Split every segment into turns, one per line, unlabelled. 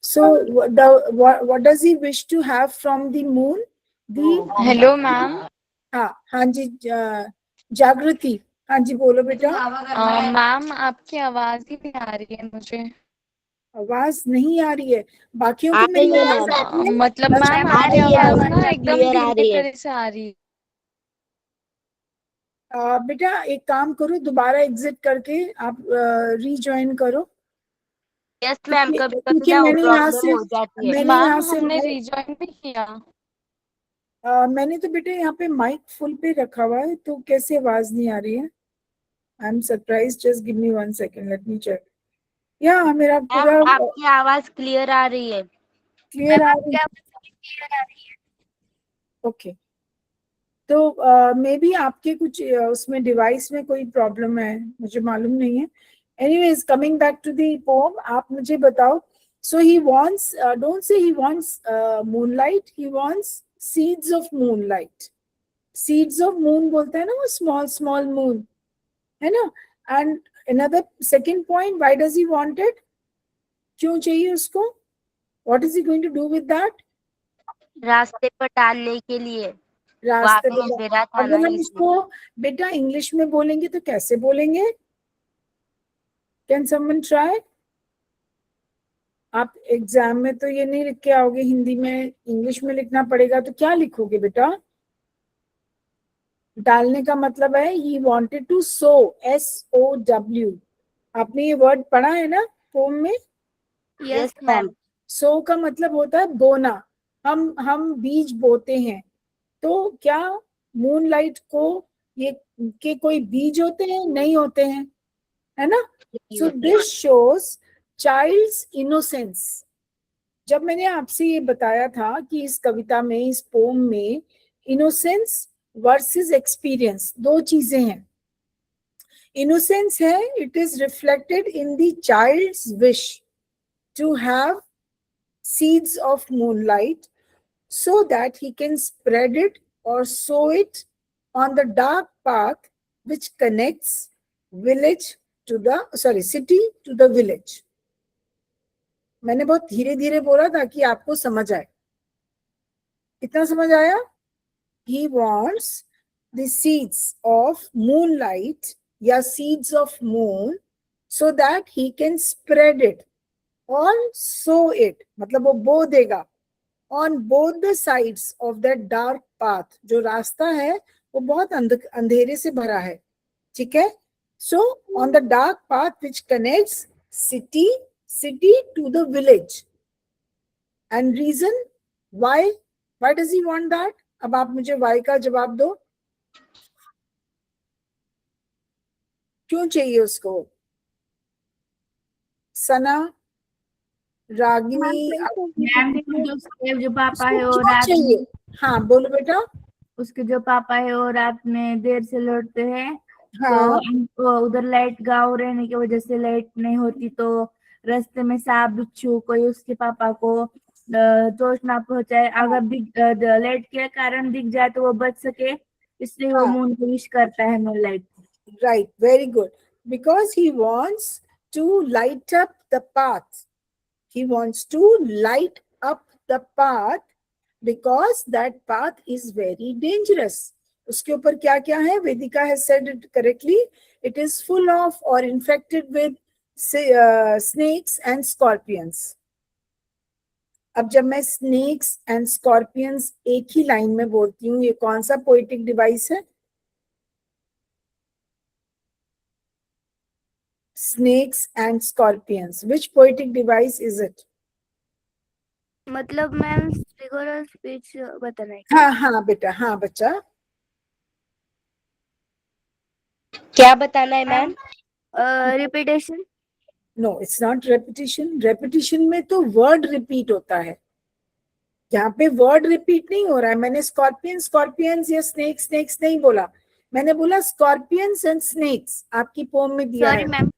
So what does he wish to have from the moon?
Hello ma'am.
हाँ जी, जागृति, हाँ जी बोलो बेटा।
मैम आपकी आवाज ही नहीं आ रही है मुझे।
आवाज नहीं आ रही है? बाकियों
आ
को मेरी
रही है
आवाज
मैम।
आ रही है?
मतलब मैम
आ
आपकी
रही है,
आवाज
आवाज
ना
सब
एकदम
क्लियर आ
धीमी
रही है।
तरह से आ रही है।
बेटा एक काम करो, दोबारा एग्जिट करके आप रीजॉइन करो,
यस मैम, कभी कभी
क्योंकि
ना
मैंने यहाँ
प्रॉब्लम
से
हो जाती है।
मैंने यहाँ
मैम
से
हमने रिजॉइन भी किया।
मैंने तो बेटा यहाँ पे माइक फुल पे रखा हुआ है, तो कैसे आवाज नहीं आ रही है? I am surprise, just give me 1 second, let me check. या मेरा
मैम
पूरा
आपकी आवाज क्लियर आ रही है।
क्लियर आ रही है? ओके, तो मे बी आपके कुछ उसमें डिवाइस में कोई प्रॉब्लम है, मुझे मालूम नहीं है। Anyways, coming back to the poem, आप मुझे बताओ। So he wants, don't say he wants moonlight, he wants seeds of moonlight. Seeds of moon बोलते हैं ना, वो स्मॉल स्मॉल मून, है ना। And another second point, why does he want it? क्यों चाहिए उसको? What is he going to do with that?
रास्ते पर डालने के लिए। वहां
रास्ते
पे
पे
अंधेरा था ना,
अगर हम
इसलिए।
इसको बेटा इंग्लिश में बोलेंगे तो कैसे बोलेंगे? Can someone try? आप एग्जाम में तो ये नहीं लिख के आओगे हिंदी में, इंग्लिश में लिखना पड़ेगा, तो क्या लिखोगे बेटा? डालने का मतलब है he wanted to sow, SOW। आपने ये वर्ड पढ़ा है ना पोम में?
Yes ma'am.
सो का मतलब होता है बोना। हम बीज बोते हैं, तो क्या मूनलाइट को ये के कोई बीज होते हैं? नहीं होते हैं, है ना। So this shows child's innocence. जब मैंने आपसे ये बताया था कि इस कविता में, इस पोम में इनोसेंस वर्सेस एक्सपीरियंस, दो चीजें हैं। इनोसेंस है, it is reflected in the child's wish to have seeds of moonlight so that he can spread it or sow it on the dark path which connects village to the city to the village. मैंने बहुत धीरे धीरे बोला ताकि आपको समझ आए। कितना समझ आया? He wants the seeds of moonlight या seeds of moon so that he can spread it or sow it, मतलब वो बो देगा on both the sides of that dark path। जो रास्ता है वो बहुत अंधेरे से भरा है, ठीक है। So on the dark path which connects city to the village, and reason why does he want that? अब आप मुझे why का जवाब दो, क्यों चाहिए उसको? सना, रागिनी,
मैम जो उसके जो पापा है वो
क्यों
रात
चाहिए?
में,
हाँ बोलो बेटा।
उसके जो पापा है वो रात में देर से लौटते हैं, तो
हाँ
उनको उधर लाइट गाँव रहने की वजह से लाइट नहीं होती, तो रास्ते में सांप बिच्छू कोई उसके पापा को चोट ना पहुंचाए, अगर लाइट के कारण दिख जाए तो वो बच सके, इसलिए वो
हाँ
मून को विश करता है moon light.
right, very good, because he wants to light up the path. He wants to light up the path because that path is very dangerous. उसके ऊपर क्या क्या है? वेदिका has said it correctly. It is full of or infected with snakes and scorpions. अब जब मैं snakes and scorpions एक ही line में बोलती हूँ, ये कौन सा पोएटिक डिवाइस है? Snakes and scorpions. Which poetic device is it?
मतलब मैम फिगर ऑफ स्पीच बताना है?
हाँ हाँ बेटा, हाँ बच्चा।
क्या बताना है ma'am?
Repetition?
No, it's not repetition. Repetition में तो वर्ड रिपीट होता है, यहाँ पे वर्ड रिपीट नहीं हो रहा है। मैंने स्कॉर्पियन स्कॉर्पियंस या स्नेक्स स्नेक्स नहीं बोला, मैंने बोला स्कॉर्पियंस एंड स्नेक्स आपकी पोम में दिया है।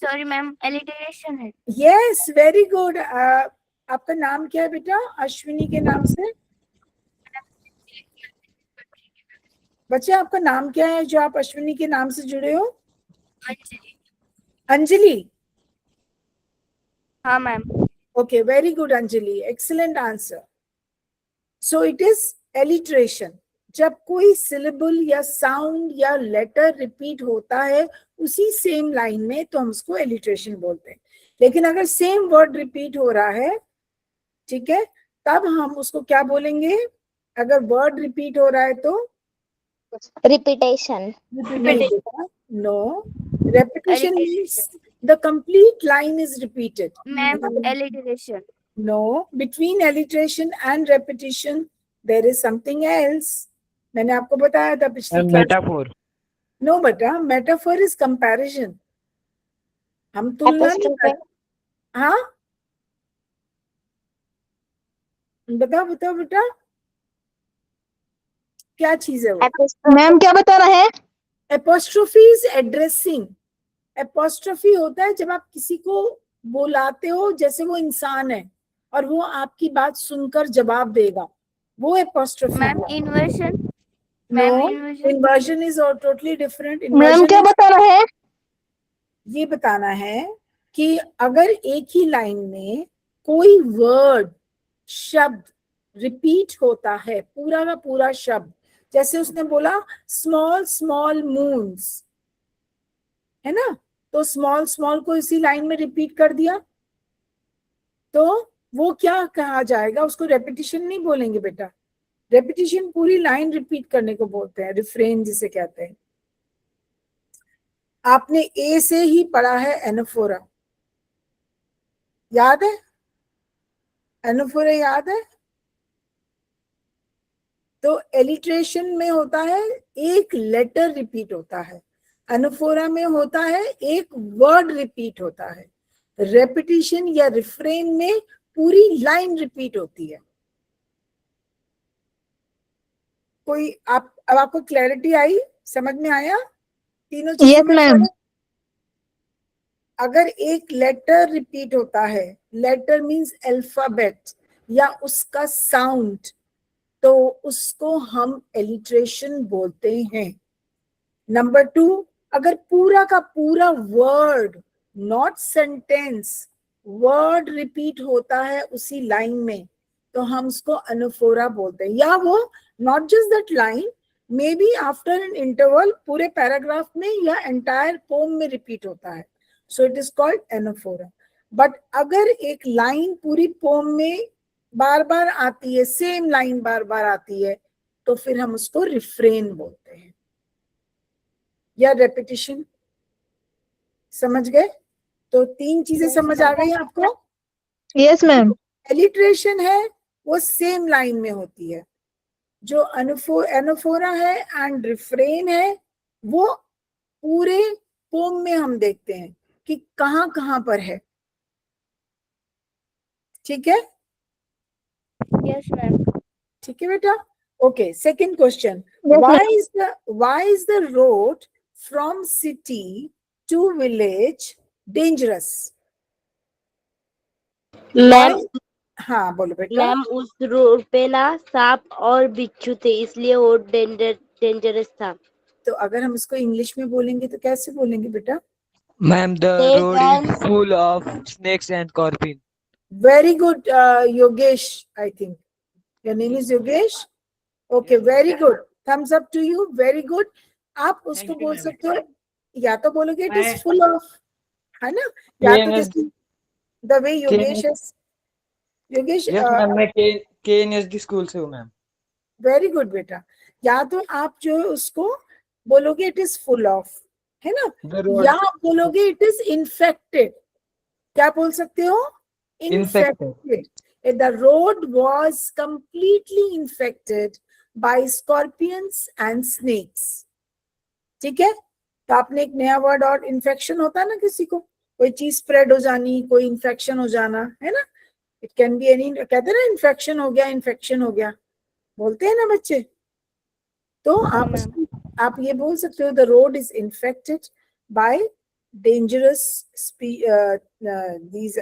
सॉरी मैम, एलिटरेशन है।
Yes, very good. आपका नाम क्या है बेटा? अश्विनी के नाम से? बच्चे आपका नाम क्या है जो आप अश्विनी के नाम से जुड़े हो?
अंजलि।
अंजलि?
हाँ ma'am.
Okay, very good, Anjali. Excellent answer. So it is alliteration. जब कोई syllable या sound या letter repeat होता है उसी same line में तो हम उसको alliteration बोलते हैं. लेकिन अगर same word repeat हो रहा है, ठीक है, तब हम उसको क्या बोलेंगे? अगर word repeat हो रहा है तो
Repetition.
No. Repetition means the complete line is repeated.
Ma'am, alliteration.
No. Between alliteration and repetition, there is something else. मैंने आपको बताया था पिछली क्लास.
मेटाफोर.
No, बेटा. Metaphor is comparison. हम तुलना नहीं करते. हाँ, बताओ बताओ बेटा, क्या चीज है वो?
मैम क्या बता रहे हैं?
Apostrophe is addressing. एपोस्ट्रोफी होता है जब आप किसी को बुलाते हो जैसे वो इंसान है और वो आपकी बात सुनकर जवाब देगा, वो एपोस्ट्रोफी.
Ma'am, inversion.
नो,
Ma'am, inversion.
Inversion is totally different.
Ma'am क्या बता रहे हैं?
ये बताना है कि अगर एक ही लाइन में कोई वर्ड, शब्द रिपीट होता है, पूरा का पूरा शब्द, जैसे उसने बोला स्मॉल स्मॉल मून्स, है ना, तो स्मॉल स्मॉल को इसी लाइन में रिपीट कर दिया तो वो क्या कहा जाएगा? उसको रेपिटिशन नहीं बोलेंगे बेटा. रेपिटिशन पूरी लाइन रिपीट करने को बोलते हैं, रिफ्रेन जिसे कहते हैं. आपने ए से ही पढ़ा है एनाफोरा, याद है? एनाफोरा याद है? तो एलिट्रेशन में होता है एक लेटर रिपीट होता है, एनाफोरा में होता है एक वर्ड रिपीट होता है, रेपिटिशन या रिफ्रेन में पूरी लाइन रिपीट होती है. कोई अब आपको क्लैरिटी आई, समझ में आया तीनों चीजें?
Yes, ma'am.
अगर एक लेटर रिपीट होता है, लेटर मींस अल्फाबेट या उसका साउंड, तो उसको हम एलिट्रेशन बोलते हैं. नंबर 2, अगर पूरा का पूरा word, not sentence, word repeat होता है उसी लाइन में तो हम उसको एनाफोरा बोलते हैं. या वो not just that line, may be after an interval पूरे पैराग्राफ में या एंटायर पोम में रिपीट होता है, so it is called anaphora. But अगर एक लाइन पूरी पोम में बार बार आती है, सेम लाइन बार बार आती है, तो फिर हम उसको रिफ्रेन बोलते हैं या रेपिटिशन. समझ गए? तो 3 चीजें समझ आ गई आपको?
Yes, ma'am.
एलिट्रेशन है वो सेम लाइन में होती है, जो एनाफोरा है एंड रिफ्रेन है वो पूरे पोम में हम देखते हैं कि कहां कहां पर है. ठीक है?
Yes, ma'am.
ठीक है बेटा. Okay, second question.
Yes,
why is the road from city to village dangerous?
Ma'am,
हाँ बोलो बेटा.
मैम उस रोड पे ना सांप और बिच्छू थे, इसलिए वो डेंजरस था.
तो अगर हम इसको इंग्लिश में बोलेंगे तो कैसे बोलेंगे बेटा?
Ma'am, the
Snake
road
and-
is full of snakes and scorpions.
Very good, Yogesh. I think your name is Yogesh. Okay, very good. Thumbs up to you. Very good. आप उसको
Thank you,
बोल
ma'am.
सकते हो, या तो बोलोगे it is
मैं-
full of, है ना, या तो
KNS
जैसे द वे योगेश है. योगेश,
Yes, ma'am, मैं KNSD स्कूल से हूँ मैम.
वेरी गुड बेटा. या तो आप जो है उसको बोलोगे इट इज फुल ऑफ, है ना,
The road
या आप बोलोगे इट इज इन्फेक्टेड. क्या बोल सकते हो?
Infected.
The road was completely infected by scorpions and snakes. ठीक है? तो आपने एक नया वर्ड, और इन्फेक्शन होता है ना, किसी को कोई चीज स्प्रेड हो जानी, कोई इन्फेक्शन हो जाना, है ना. इट कैन बी एनी, कहते हैं ना इन्फेक्शन हो गया, इन्फेक्शन हो गया, बोलते हैं ना बच्चे. तो आप ये बोल सकते हो the road is infected by dangerous these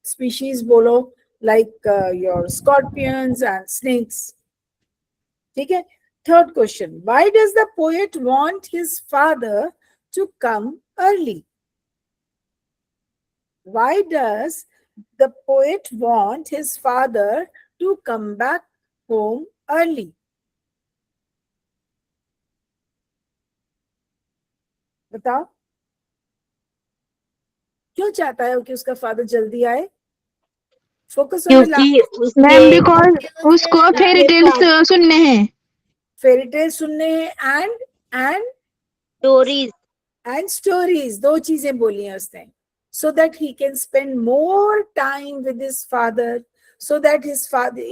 species बोलो, like your scorpions and snakes. ठीक है? Third question. Why does the poet want his father to come early? Why does the poet want his father to come back home early. बताओ क्यों चाहता है कि उसका father जल्दी आए? फोकस ऑन द
क्योंकि
मैम
उसके
बिकॉज उसको फेरी टेल्स सुनने हैं.
फेरी टेल सुनने हैं एंड
स्टोरीज
and stories, दो चीजें बोली हैं उसने, so that he can spend more time with his father, so that his father,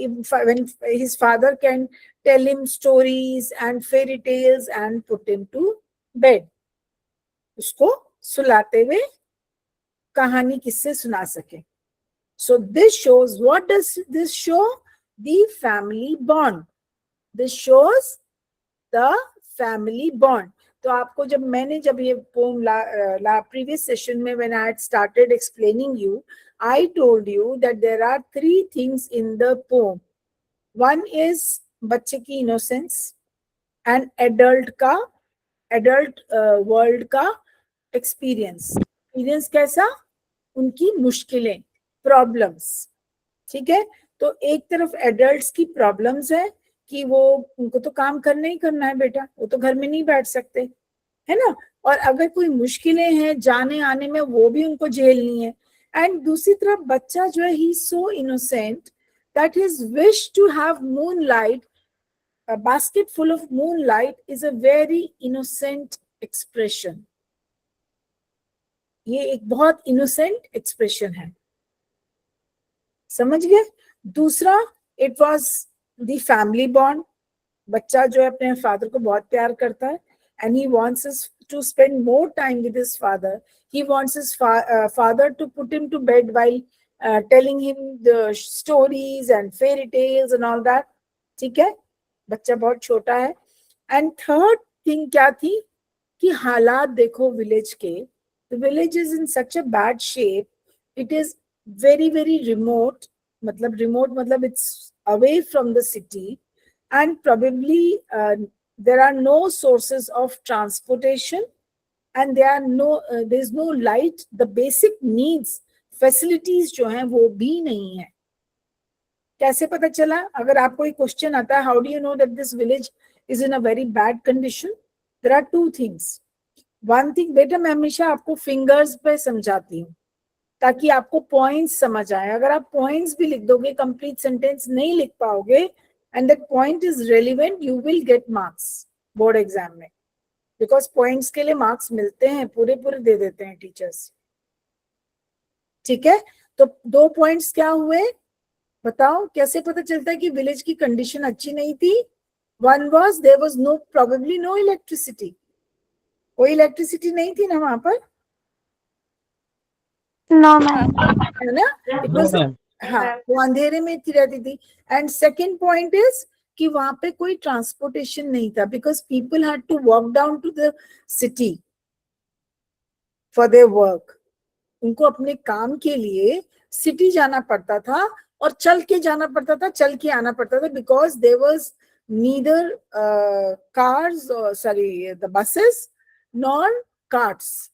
when his father can tell him stories and fairy tales and put him to bed, उसको सुलाते हुए कहानी किससे सुना सके. So this shows, what does this show? The family bond. This shows the family bond. तो आपको जब ये poem previous session में when I had started explaining you, I told you that there are 3 things in the poem. One is बच्चे की innocence and adult world का experience. Experience कैसा? उनकी मुश्किलें, problems. ठीक है, तो एक तरफ adults की problems है कि वो उनको तो काम करना ही करना है बेटा, वो तो घर में नहीं बैठ सकते, है ना, और अगर कोई मुश्किलें हैं जाने आने में वो भी उनको झेलनी है. एंड दूसरी तरफ बच्चा जो है he so innocent that his wish to have moonlight, a basket full of moonlight is a very innocent expression. ये एक बहुत innocent expression है, समझ गए. दूसरा, it was the family bond. बच्चा जो है अपने फादर को बहुत प्यार करता है and he wants us to spend more time with his father. He wants his father to put him to bed while telling him the stories and fairy tales and all that. ठीक है, बच्चा बहुत छोटा है. And third thing क्या थी कि हालात देखो विलेज के. The village is in such a bad shape. It is very very remote. मतलब it's away from the city, and probably there are no sources of transportation, and there's no light. The basic needs, facilities जो हैं वो भी नहीं है. कैसे पता चला? अगर आपको एक क्वेश्चन आता है, how do you know that this village is in a very bad condition? There are 2 things. One thing, बेटा मैं हमेशा आपको फिंगर्स पे समझाती हूँ ताकि आपको पॉइंट्स समझ आए. अगर आप पॉइंट्स भी लिख दोगे, कंप्लीट सेंटेंस नहीं लिख पाओगे, and that point is relevant, you will get marks board exam में, बिकॉज पॉइंट्स के लिए मार्क्स मिलते हैं, पूरे दे देते हैं टीचर्स. ठीक है, तो 2 पॉइंट्स क्या हुए बताओ. कैसे पता चलता है कि विलेज की कंडीशन अच्छी नहीं थी? One was there was probably no electricity. कोई इलेक्ट्रिसिटी नहीं थी ना वहां पर,
नो मैम.
है ना. इट वाज, हाँ, वो अंधेरे में रहती थी. एंड सेकेंड पॉइंट इज कि वहां पे कोई ट्रांसपोर्टेशन नहीं था, because people had to walk down to the city for their work. उनको अपने काम के लिए सिटी जाना पड़ता था और चल के जाना पड़ता था, चल के आना पड़ता था, because there was neither cars, sorry the buses, nor carts.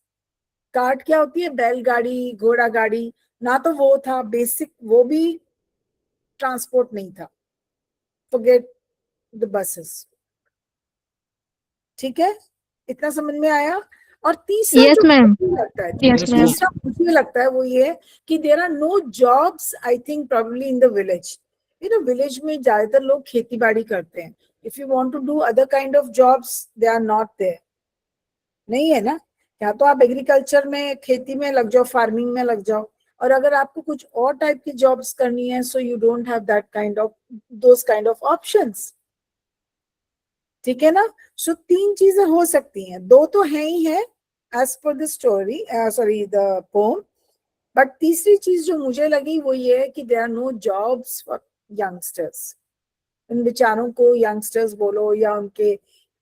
Cart क्या होती है? बैलगाड़ी, घोड़ा गाड़ी, ना तो वो था बेसिक, वो भी ट्रांसपोर्ट नहीं था. Forget the buses. ठीक है, इतना समझ में आया. और तीसरा
Yes,
जो
ma'am.
मुझे लगता है,
Yes, ma'am.
तीसरा मुझे लगता है वो ये कि there are no jobs, I think probably in the village. You know, village में ज्यादातर लोग खेती बाड़ी करते हैं. If you want to do other kind of jobs, they are not there. नहीं है ना, या तो आप एग्रीकल्चर में, खेती में लग जाओ, फार्मिंग में लग जाओ, और अगर आपको कुछ और टाइप की जॉब्स करनी है, so you don't have that kind of, those kind of options. ठीक है ना. सो 3 चीजें हो सकती हैं, 2 तो है ही है as per the story, sorry the poem, but तीसरी चीज जो मुझे लगी वो ये है कि there are no jobs for youngsters. इन बेचारों को यंगस्टर्स बोलो या उनके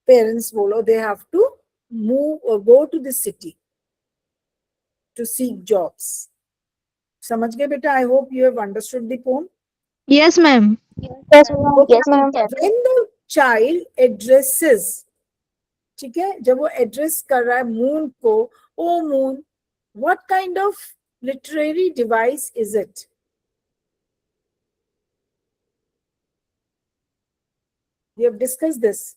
पेरेंट्स बोलो, they have to move or go to the city to seek jobs. समझ गए बेटा? I hope you have understood the poem.
Yes, ma'am.
yes ma'am.
When the child addresses, ठीक है, जब वो एड्रेस कर रहा है मून को, O moon, what kind of literary device is it? We have discussed this.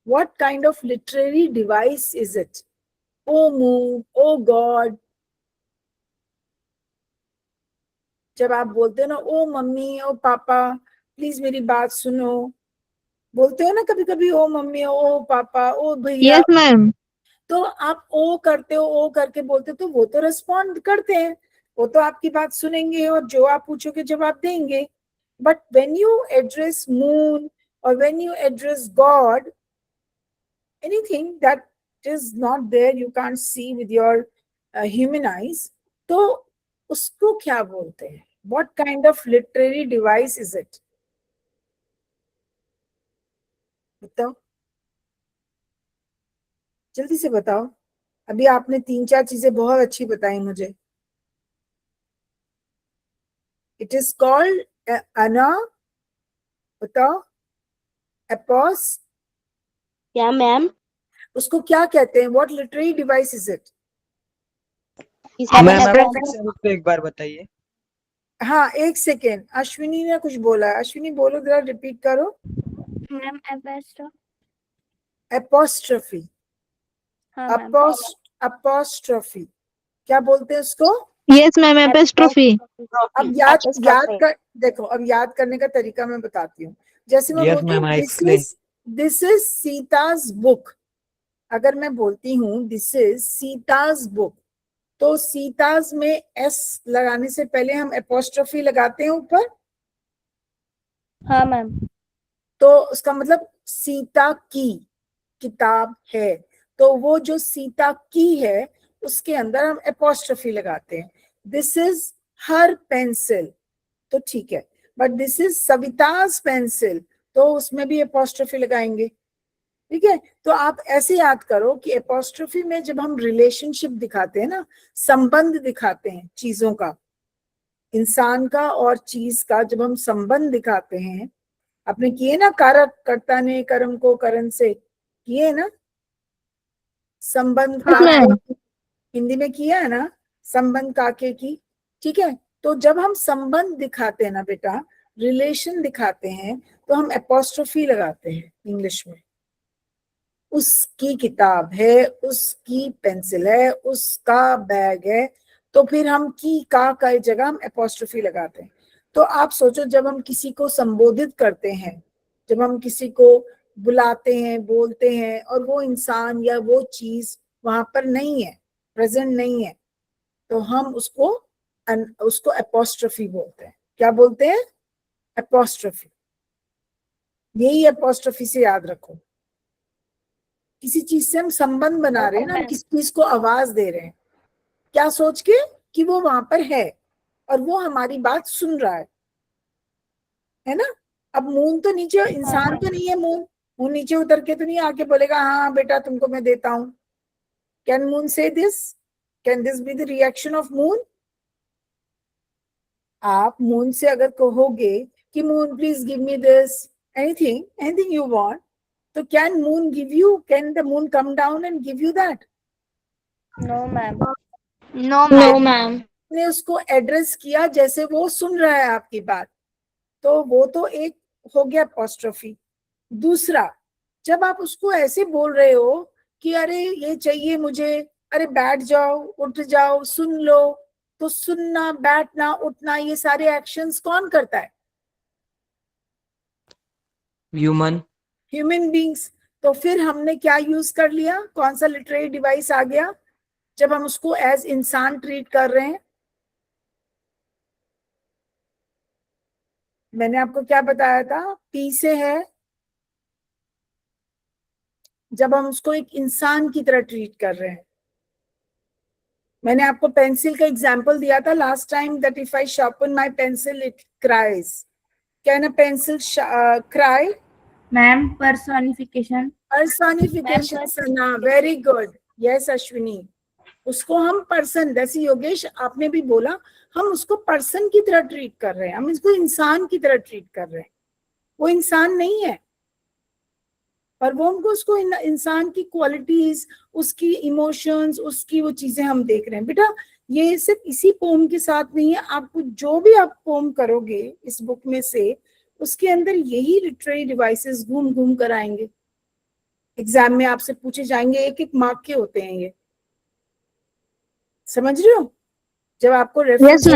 What kind of literary device is it? Oh moon, oh God. जब आप बोलते हो ना ओ मम्मी ओ पापा प्लीज मेरी बात सुनो, बोलते हो ना कभी कभी ओ मम्मी ओ पापा ओ भैया,
Yes, ma'am.
तो आप ओ करते हो, ओ करके बोलते हो, तो वो तो रिस्पॉन्ड करते हैं, वो तो आपकी बात सुनेंगे और जो आप पूछोगे जवाब देंगे. But when you address moon और when you address god, anything that is not there, you can't see with your human eyes, तो उसको क्या बोलते हैं? What kind of literary device is it? बताओ, जल्दी से बताओ. अभी आपने 3-4 चीजें बहुत अच्छी बताई मुझे. इट इज कॉल्ड अना, बताओ. एपोस,
क्या मैम?
उसको क्या कहते हैं? What literary device is it?
Ma'am आप फिर से मुझको एक बार बताइए.
हाँ, एक सेकेंड, अश्विनी ने कुछ बोला है. अश्विनी बोलो जरा, रिपीट करो.
Ma'am apostrophe.
एपोस्ट्रफी.
हाँ मैम.
अपोस्ट्रफी क्या बोलते हैं उसको?
Yes, ma'am. Apostrophe.
अब याद कर, देखो अब याद करने का तरीका मैं बताती हूँ. जैसे मैं
Yes,
बोलती
ma'am, I
हूँ
explain.
दिस इज सीता's बुक, अगर मैं बोलती हूँ दिस इज सीता's बुक, तो सीता's में एस लगाने से पहले हम एपोस्ट्रफी लगाते हैं ऊपर.
हाँ मैम.
तो उसका मतलब सीता की किताब है, तो वो जो सीता की है उसके अंदर हम एपोस्ट्रफी लगाते हैं. दिस इज हर पेंसिल, तो ठीक है. बट दिस इज सविता's पेंसिल, तो उसमें भी एपोस्ट्रफी लगाएंगे. ठीक है, तो आप ऐसे याद करो कि एपोस्ट्रफी में जब हम रिलेशनशिप दिखाते हैं ना, संबंध दिखाते हैं चीजों का, इंसान का और चीज का, जब हम संबंध दिखाते हैं, आपने किए ना कारक कर्ता ने कर्म को करण से किए ना, संबंध
Yes, ma'am.
हिंदी में किया है ना, संबंध काके की. ठीक है, तो जब हम संबंध दिखाते हैं ना बेटा, रिलेशन दिखाते हैं, तो हम एपोस्ट्रोफी लगाते हैं इंग्लिश में. उसकी किताब है, उसकी पेंसिल है, उसका बैग है, तो फिर हम की का जगह हम एपोस्ट्रोफी लगाते हैं. तो आप सोचो, जब हम किसी को संबोधित करते हैं, जब हम किसी को बुलाते हैं, बोलते हैं, और वो इंसान या वो चीज वहां पर नहीं है, प्रेजेंट नहीं है, तो हम उसको एपोस्ट्रोफी बोलते हैं. क्या बोलते हैं? एपोस्ट्रोफी. यही एपोस्ट्रोफी से याद रखो. किसी चीज से हम संबंध बना रहे हैं ना, हम किसी चीज को आवाज दे रहे हैं, क्या सोच के कि वो वहां पर है और वो हमारी बात सुन रहा है ना. अब मून तो नीचे, इंसान तो नहीं है मून. मून नीचे उतर के तो नहीं आके बोलेगा हाँ बेटा तुमको मैं देता हूं. Can moon say this? Can this be the reaction of moon? आप मून से अगर कहोगे कि moon please give me this, anything you want, तो can moon give you? Can the moon come down and give you that?
No ma'am.
No, ma'am.
ने उसको address किया जैसे वो सुन रहा है आपकी बात, तो वो तो एक हो गया एपोस्ट्रोफी. दूसरा, जब आप उसको ऐसे बोल रहे हो कि अरे ये चाहिए मुझे, अरे बैठ जाओ, उठ जाओ, सुन लो, तो सुनना, बैठना, उठना, ये सारे एक्शंस कौन करता है?
Human.
Human beings. तो फिर हमने क्या यूज कर लिया? कौन सा लिटरेरी डिवाइस आ गया जब हम उसको एज इंसान ट्रीट कर रहे हैं? मैंने आपको क्या बताया था? पी से है जब हम उसको एक इंसान की तरह ट्रीट कर रहे हैं. मैंने आपको पेंसिल का एग्जाम्पल दिया था last time, that if I sharpen my pencil it cries. Can a pencil cry?
Ma'am personification.
Personification. Sana, very good. Yes Ashwini, उसको हम पर्सन, जैसे योगेश आपने भी बोला, हम उसको पर्सन की तरह ट्रीट कर रहे हैं, हम इसको इंसान की तरह ट्रीट कर रहे हैं. वो इंसान नहीं है, पर वो हमको उसको इंसान की क्वालिटीज, उसकी इमोशंस, उसकी वो चीजें हम देख रहे हैं. बेटा ये सिर्फ इसी पोम के साथ नहीं है, आपको जो भी आप पोम करोगे इस बुक में से, उसके अंदर यही लिटरेरी डिवाइसेस घूम घूम कर आएंगे। एग्जाम में आपसे पूछे जाएंगे, एक एक मार्क के होते हैं ये, समझ रहे हो? जब आपको रेफरेंस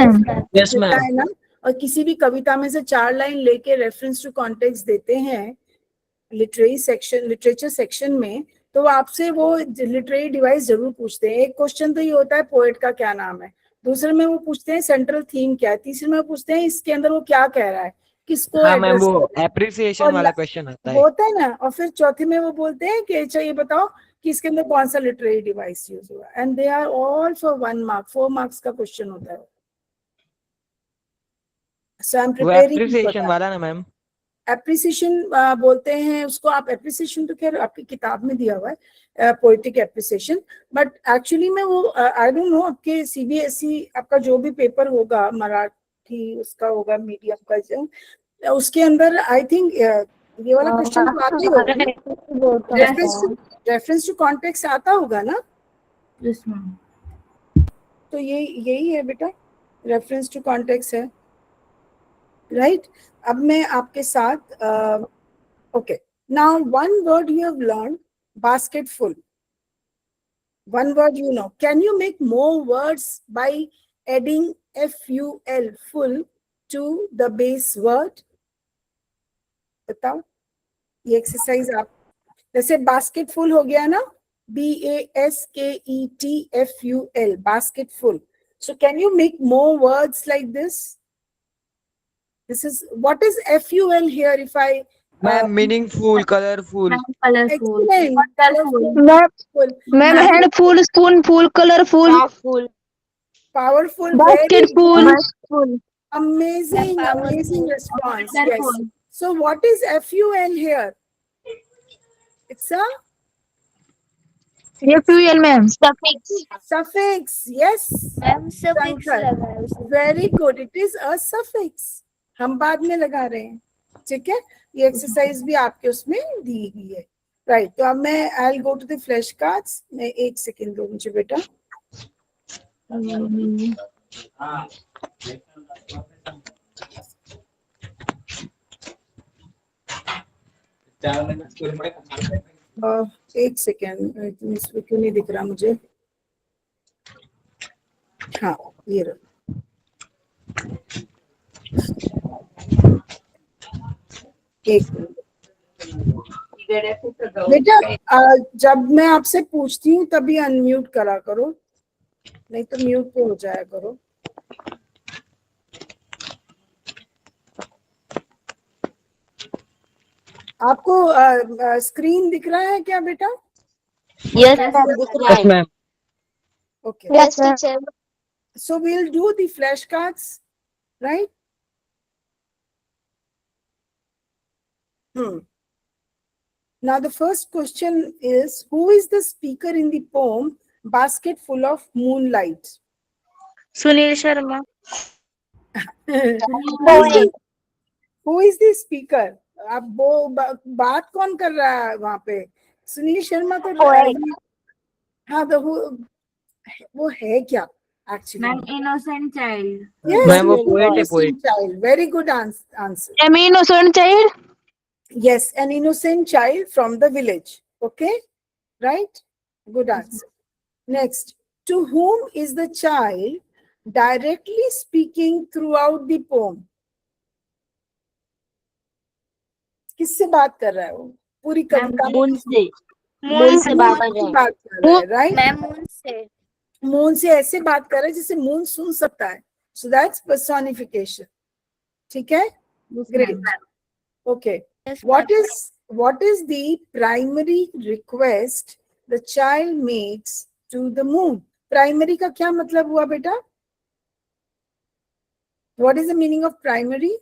यस मैम।
है ना, और किसी भी कविता में से 4 लाइन लेके रेफरेंस टू कॉन्टेक्स्ट देते हैं लिटरेचर सेक्शन में, तो आपसे वो लिटरेरी डिवाइस जरूर पूछते हैं। एक क्वेश्चन तो ये होता है पोएट का क्या नाम है, दूसरे में वो पूछते हैं सेंट्रल थीम क्या है, तीसरे में पूछते हैं इसके अंदर वो क्या कह रहा है, किसको
हाँ मैम,
एड्रेस
वो एप्रिसिएशन वाला क्वेश्चन आता है।
होता है ना। और फिर चौथे में वो बोलते हैं कि अच्छा ये बताओ कि इसके अंदर कौन सा लिटरेरी डिवाइस यूज हुआ, and they are all for 1 mark, 4 marks का क्वेश्चन होता है। सो आई एम
वो
प्रिपेयरिंग
एप्रिसिएशन वाला ना मैम?
एप्रिसिएशन बोलते हैं उसको। आप एप्रिसिएशन तो खैर आपकी किताब में दिया हुआ है, पोएटिक एप्रिसिएशन, बट एक्चुअली में वो आई डोंट नो आपके सीबीएसई आपका जो भी पेपर होगा, मराठी उसका होगा, मीडियम का जो, उसके अंदर आई थिंक ये वाला क्वेश्चन तो आता ही होगा, रेफरेंस टू कॉन्टेक्स्ट आता होगा ना।
Yes ma'am.
तो यही है बेटा, रेफरेंस टू कॉन्टेक्स्ट है, राइट? अब मैं आपके साथ okay, now one word you have learn, basketful, one word you know. Can you make more words by adding FUL, full, to the base word? बताओ, ये एक्सरसाइज आप, जैसे बास्केटफुल हो गया ना, BASKETFUL, basketful. So can you make more words like this? This is, what is FUL here? If I
ma'am meaningful, colourful.
Colourful,
excellent,
ma'am handful, spoonful, colourful,
powerful,
बास्केटफुल,
amazing response. Yes. So what is FUL here? It's a
FUL ma'am,
suffix. Yes.
Ma'am suffix
Shankar.
लगा है उसमें।
Very good. It is a suffix. हम बाद में लगा रहे हैं, ठीक है? ये एक्सरसाइज भी आपके उसमें दी गई है, राइट? तो अब मैं I go to the flash cards. मैं 1 सेकेंड दो मुझे बेटा। एक सेकेंड, इसमें क्यों नहीं दिख रहा मुझे? हाँ, ये रहा। एक बेटा, जब मैं आपसे पूछती हूँ तभी अनम्यूट करा करो, नहीं तो म्यूट पे हो जाया करो। आपको स्क्रीन दिख रहा है क्या बेटा?
यस मैम, दिख रहा है।
Ma'am.
Okay,
yes teacher.
so we'll do the flashcards, right? Now the first question is, who is the speaker in the poem Basket Full of Moonlight?
Sunil Sharma.
Who is the speaker? अब वो बात कौन कर रहा है वहां पे? सुनील शर्मा तो हाँ, तो वो है क्या actually?
Ma'am innocent child.
Yes,
ma'am वो पोएट है,
innocent
poet.
child. Very good answer.
Ma'am innocent child,
Yes, an innocent child from the village. Okay, right? Good answer. Next, to whom is the child directly speaking throughout the poem? किससे बात कर रहा है वो पूरी कविता में?
Moon से बात कर रहे हैं।
बात कर रहा है, राइट?
मैम मून से।
मून से ऐसे बात कर रहा है जिससे मून सुन सकता है, so that's personification. ठीक है? Great. Okay.
Yes,
What
ma'am.
is the primary request the child makes to the moon? Primary का क्या मतलब हुआ बेटा? What is the meaning of primary?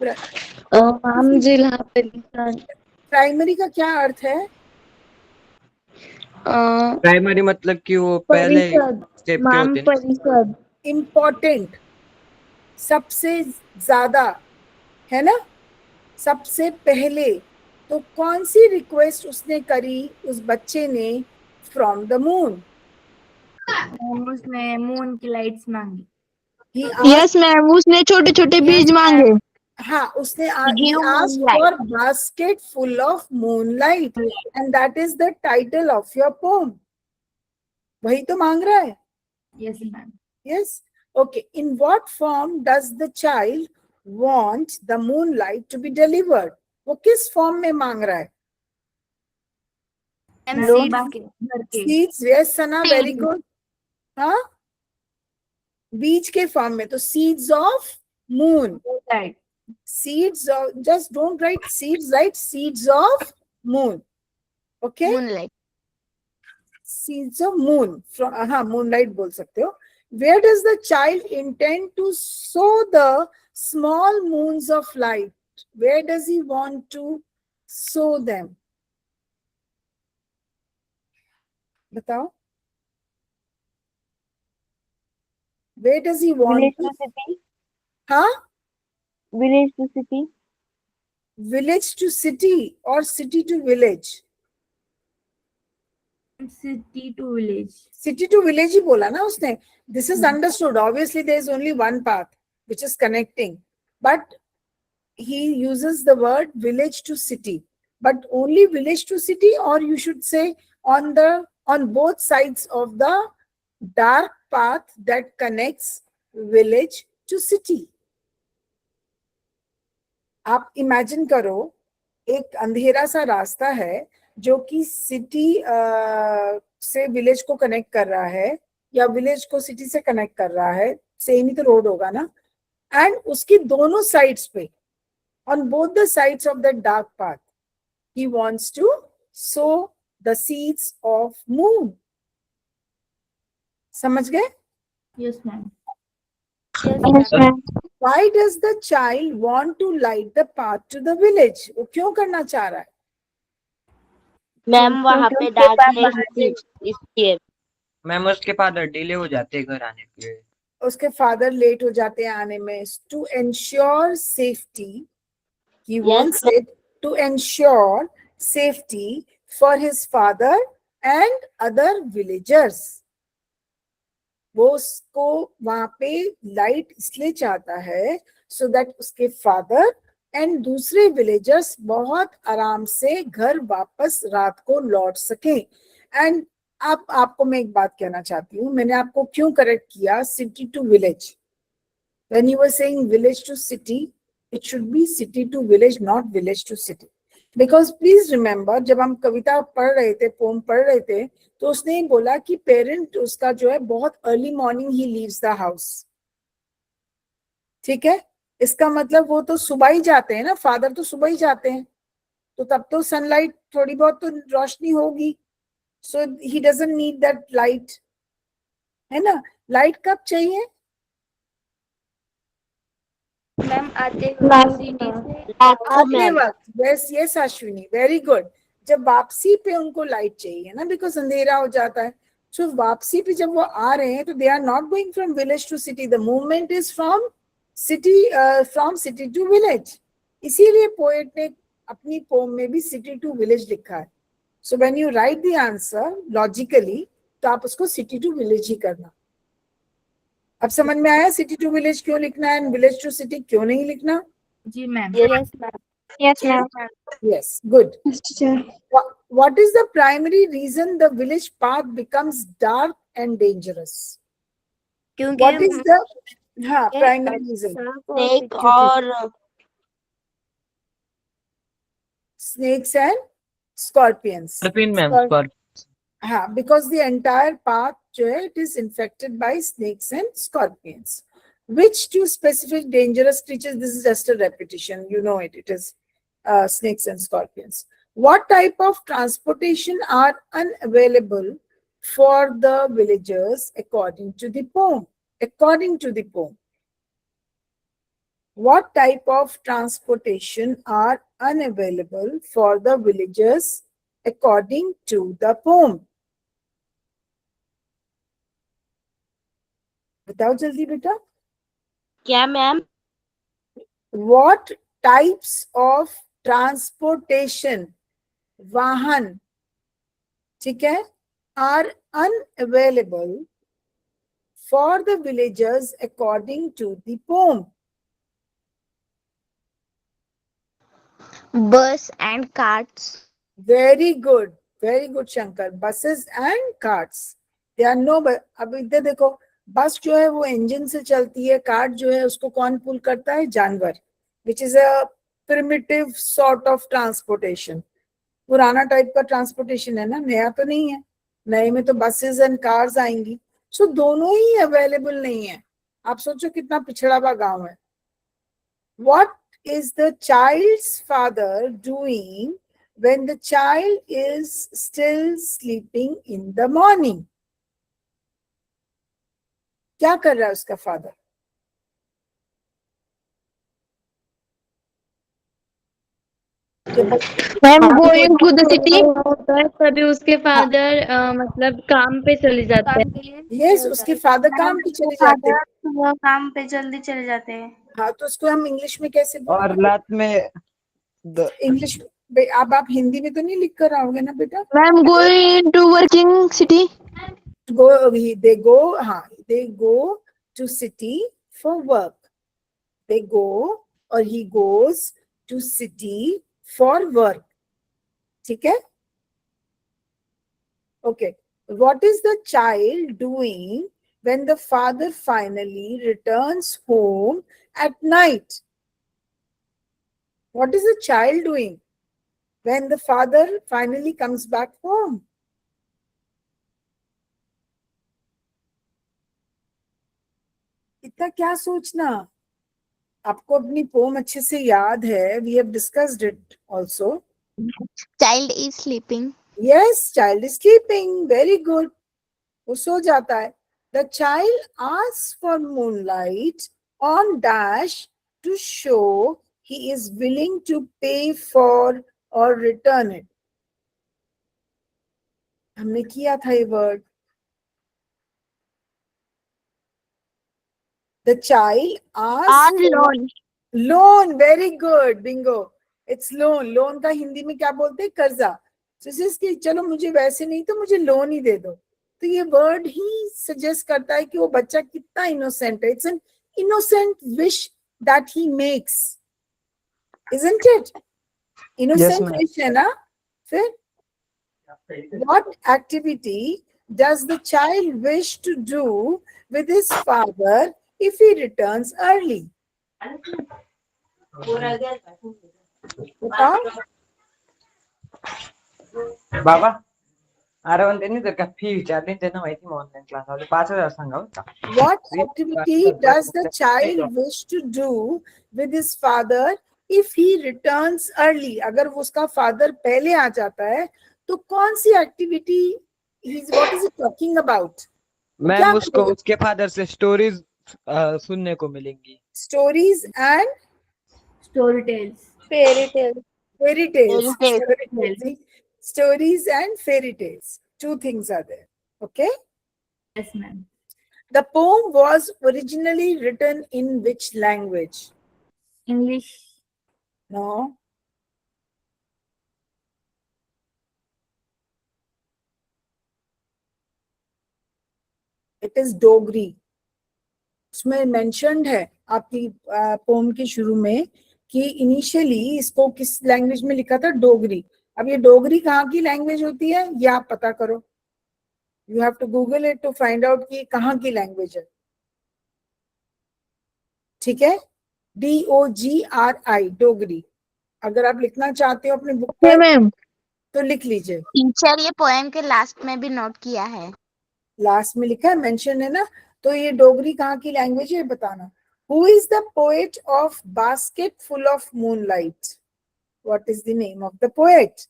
Ma'am जिला परिषद।
प्राइमरी का क्या अर्थ है?
प्राइमरी मतलब कि वो पहले स्टेप के होते हैं।
परिषद।
इम्पोर्टेंट, सबसे ज्यादा, है ना? सबसे पहले, तो कौन सी रिक्वेस्ट उसने करी उस बच्चे ने फ्रॉम द मून?
उसने मून की लाइट्स मांगी।
ही
यस मैम, उसने छोटे छोटे बीज मांगे।
हाँ, उसने he
Give
asked
moonlight.
for basket full of moonlight and that is the title of your poem. वही तो मांग रहा है.
Yes ma'am.
Yes. Okay. In what form does the child want the moonlight to be delivered? वो किस form में मांग रहा है? Seeds. Yes, Sana. Very good. हाँ, बीज के फॉर्म में. तो seeds of moon. Seeds of, just don't write seeds, write seeds of moon. Okay.
Moonlight.
Seeds of moon. From हाँ, moonlight बोल सकते हो. Where does the child intend to sow the small moons of light? Where does he want to sow them? बताओ. Where does he want to?
city.
हाँ,
Village to city.
village to city or city to village?
City to village.
City to village ही बोला ना उसने. This is understood. Obviously, there is only one path which is connecting, but he uses the word village to city. But only village to city, or you should say on both sides of the dark path that connects village to city. आप imagine करो, एक अंधेरा सा रास्ता है जो कि city से विलेज को कनेक्ट कर रहा है या विलेज को सिटी से कनेक्ट कर रहा है. सेम ही तो रोड होगा ना. एंड उसकी दोनों साइड्स पे, on both the sides of the dark path, he wants to sow the seeds of moon. समझ गए?
Yes ma'am.
Yes ma'am.
Why does the child want to light the path to the village? वो क्यों करना चाह रहा है?
Ma'am वहाँ पे डार्कनेस इसलिए।
मैम उसके फादर डिले हो जाते हैं घर आने के लिए.
उसके फादर लेट हो जाते हैं आने में. To ensure safety, he wants it to ensure safety for his father and other villagers. वो उसको वहां पे लाइट इसलिए चाहता है so that उसके फादर एंड दूसरे विलेजर्स बहुत आराम से घर वापस रात को लौट सकें. एंड आपको मैं एक बात कहना चाहती हूँ. मैंने आपको क्यों करेक्ट किया city to village? When you were saying village to city, it should be city to village, not village to city. Because please remember, जब हम कविता पढ़ रहे थे, पोम पढ़ रहे थे, तो उसने बोला कि पेरेंट उसका जो है बहुत early morning he leaves the house. ठीक है, इसका मतलब वो तो सुबह ही जाते हैं ना, फादर तो सुबह ही जाते हैं, तो तब तो सनलाइट थोड़ी बहुत तो रोशनी होगी. So he doesn't need that light, है ना. लाइट कब चाहिए?
मैम आते
आते वक्त. Yes yes Ashwini, very good. जब वापसी पे उनको लाइट चाहिए ना, बिकॉज अंधेरा हो जाता है. सो वापसी पे जब वो आ रहे हैं तो they are not going from village to city. The movement is from city to village. इसीलिए पोएट ने अपनी पोम में भी सिटी टू विलेज लिखा है. So when you right the answer logically, तो आप उसको सिटी टू विलेज ही करना. अब समझ में आया सिटी टू विलेज क्यों लिखना है, विलेज टू सिटी क्यों नहीं लिखना?
जी ma'am.
Yes ma'am.
Yes ma'am.
Yes, good. What is the primary reason the village path becomes dark and dangerous?
क्योंकि
What is the primary reason?
Snake और
Snakes and scorpions.
Scorpion ma'am. Scorpion.
Because the entire path जो है, it is infected by snakes and scorpions. Which two specific dangerous creatures? This is just a repetition. You know it. It is snakes and scorpions. What type of transportation are unavailable for the villagers according to the poem? According to the poem, what type of transportation are unavailable for the villagers according to the poem? बताओ जल्दी बेटा.
क्या ma'am?
What types of transportation, वाहन, ठीक है, are unavailable for the villagers according to the poem.
Bus and carts.
Very good Shankar. Buses and carts. There are no. अब इधर देखो, बस जो है वो इंजन से चलती है, कार्ट जो है उसको कौन पुल करता है? जानवर, which is a primitive sort of transportation. पुराना टाइप का ट्रांसपोर्टेशन है ना, नया तो नहीं है। नए में तो बसेस एंड कार्स आएंगी। सो दोनों ही अवेलेबल नहीं है। आप सोचो कितना पिछड़ा हुआ गांव है। What is the child's father doing when the child is still sleeping in the morning? क्या कर रहा है उसका father?
I'm going to the city.
तभी उसके फादर मतलब काम पे चले जाते हैं।
काम के लिए
यस, उसके फादर काम पे चले जाते हैं।
वो काम पे जल्दी चले जाते हैं।
हाँ, तो उसको हम इंग्लिश में कैसे
और
बोलेंगे?
रात में
इंग्लिश अब आप हिंदी में तो नहीं लिख कर आओगे ना बेटा?
I'm going to working city.
They go to city for work. They go or he goes to city for work. ठीक है? Okay. What is the child doing when the father finally returns home at night? What is the child doing when the father finally comes back home? इतना क्या सोचना, आपको अपनी pome अच्छे से याद है। We have discussed it also.
Child is sleeping.
Yes, child is sleeping. Very good. वो सो जाता है. The child asks for moonlight on dash to show he is willing to pay for or return it. हमने किया था ये word. The child asks
On loan.
loan. Very good. Bingo. It's loan. Loan का हिंदी में क्या बोलते हैं? कर्जा. कि चलो मुझे वैसे नहीं तो मुझे लोन ही दे दो। तो ये वर्ड ही सजेस्ट करता है कि वो बच्चा कितना इनोसेंट है। It's an innocent wish that he makes, isn't it? Innocent wish है ना? फिर what activity does the child wish to do with his father if he returns early? बताओ।
बाबा अरे म्हणते नाही तर का फी विचारली त्यांना माहिती मग ऑनलाईन क्लास मध्ये 5,000 सांगा बरं का.
What activity does the child wish to do with his father if he returns early? अगर उसका फादर पहले आ जाता है तो कौन सी activity, what is it talking about?
Ma'am उसको उसके फादर से स्टोरीज सुनने को मिलेंगी.
Stories and
story tales.
Fairy tale.
fairy tales.
Fairy
See? Stories and fairy tales. Two things are there. Okay.
Yes ma'am.
The poem was originally written in which language?
English.
No. It is Dogri. उसमें mentioned है आपकी pome के शुरू में कि initially इसको किस language में लिखा था? डोगरी. अब ये डोगरी कहाँ की लैंग्वेज होती है ये आप पता करो. You have to Google it to find out कि कहाँ की लैंग्वेज है. ठीक है? DOGRI, डोगरी. अगर आप लिखना चाहते हो अपने बुक पर
मैम
तो लिख लीजिए.
टीचर ये पोएम के लास्ट में भी नोट किया है।
लास्ट में लिखा है, मेंशन है ना. तो ये डोगरी कहाँ की लैंग्वेज है बताना. Who is the poet of Basket Full of Moonlight? What is the name of the poet?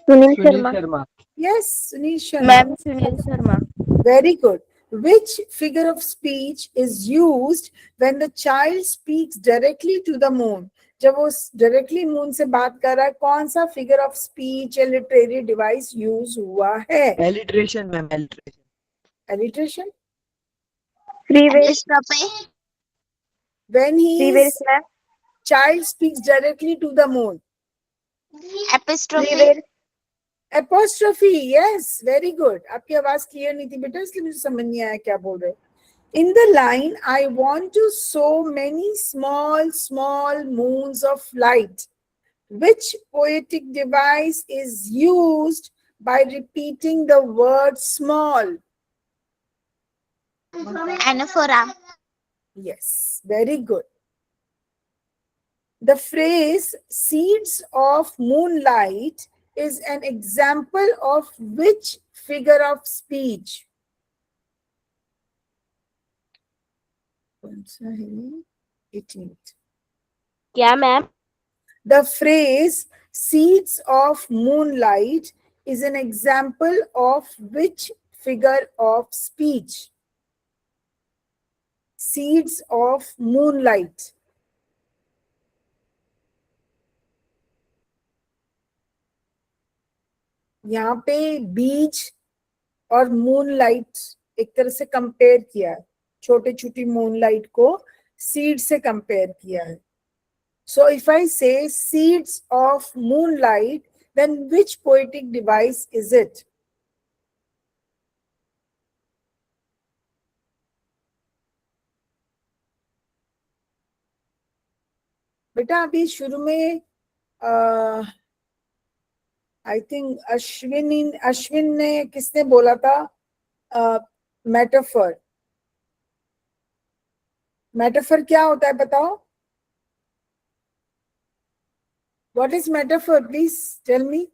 Sunil
Sunil
Sharma.
Sharma.
Yes, Sunil Sharma.
Ma'am Sunil Sharma.
Very good. Which figure of speech is used when the child speaks directly to the moon? जब वो directly moon से बात कर रहा है, कौन सा figure of speech या literary device use हुआ है?
Alliteration ma'am. Alliteration.
Alliteration?
Free waste.
When he is child speaks directly to the moon?
Apostrophe.
Apostrophe. Yes, very good. आपकी आवाज क्लियर नहीं थी बेटा, इसलिए मुझे समझ नहीं आया क्या बोल रहे. In the line, I want to sow many small moons of light. Which poetic device is used by repeating the word small?
Anaphora.
Yes, very good. The phrase seeds of moonlight is an example of which figure of speech? 18th.
क्या ma'am?
The phrase seeds of moonlight is an example of which figure of speech? Seeds of moonlight. यहाँ पे बीज और moonlight एक तरह से compare किया है, छोटे छोटी मूनलाइट को सीड से कंपेयर किया है. So if I say seeds of moonlight, then which poetic device is it? बेटा अभी शुरू में आई थिंक अश्विन ने किसने बोला था मेटाफर. मेटाफर क्या होता है बताओ? What is metaphor? Please tell me.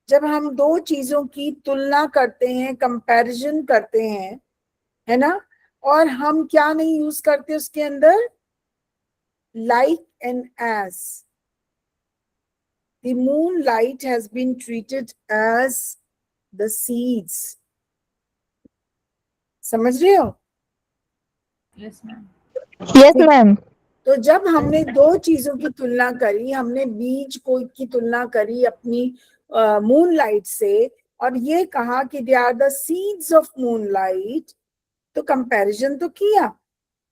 जब हम दो चीजों की तुलना करते हैं, कंपैरिजन करते हैं, है ना, और हम क्या नहीं यूज करते उसके अंदर? Like and as. The moonlight has been treated as the seeds. समझ रहे हो?
Yes ma'am.
Yes, ma'am.
तो जब हमने दो चीजों की तुलना करी, हमने बीज को की तुलना करी अपनी मूनलाइट से, और ये कहा कि they are the seeds of moonlight, तो कंपैरिजन तो किया,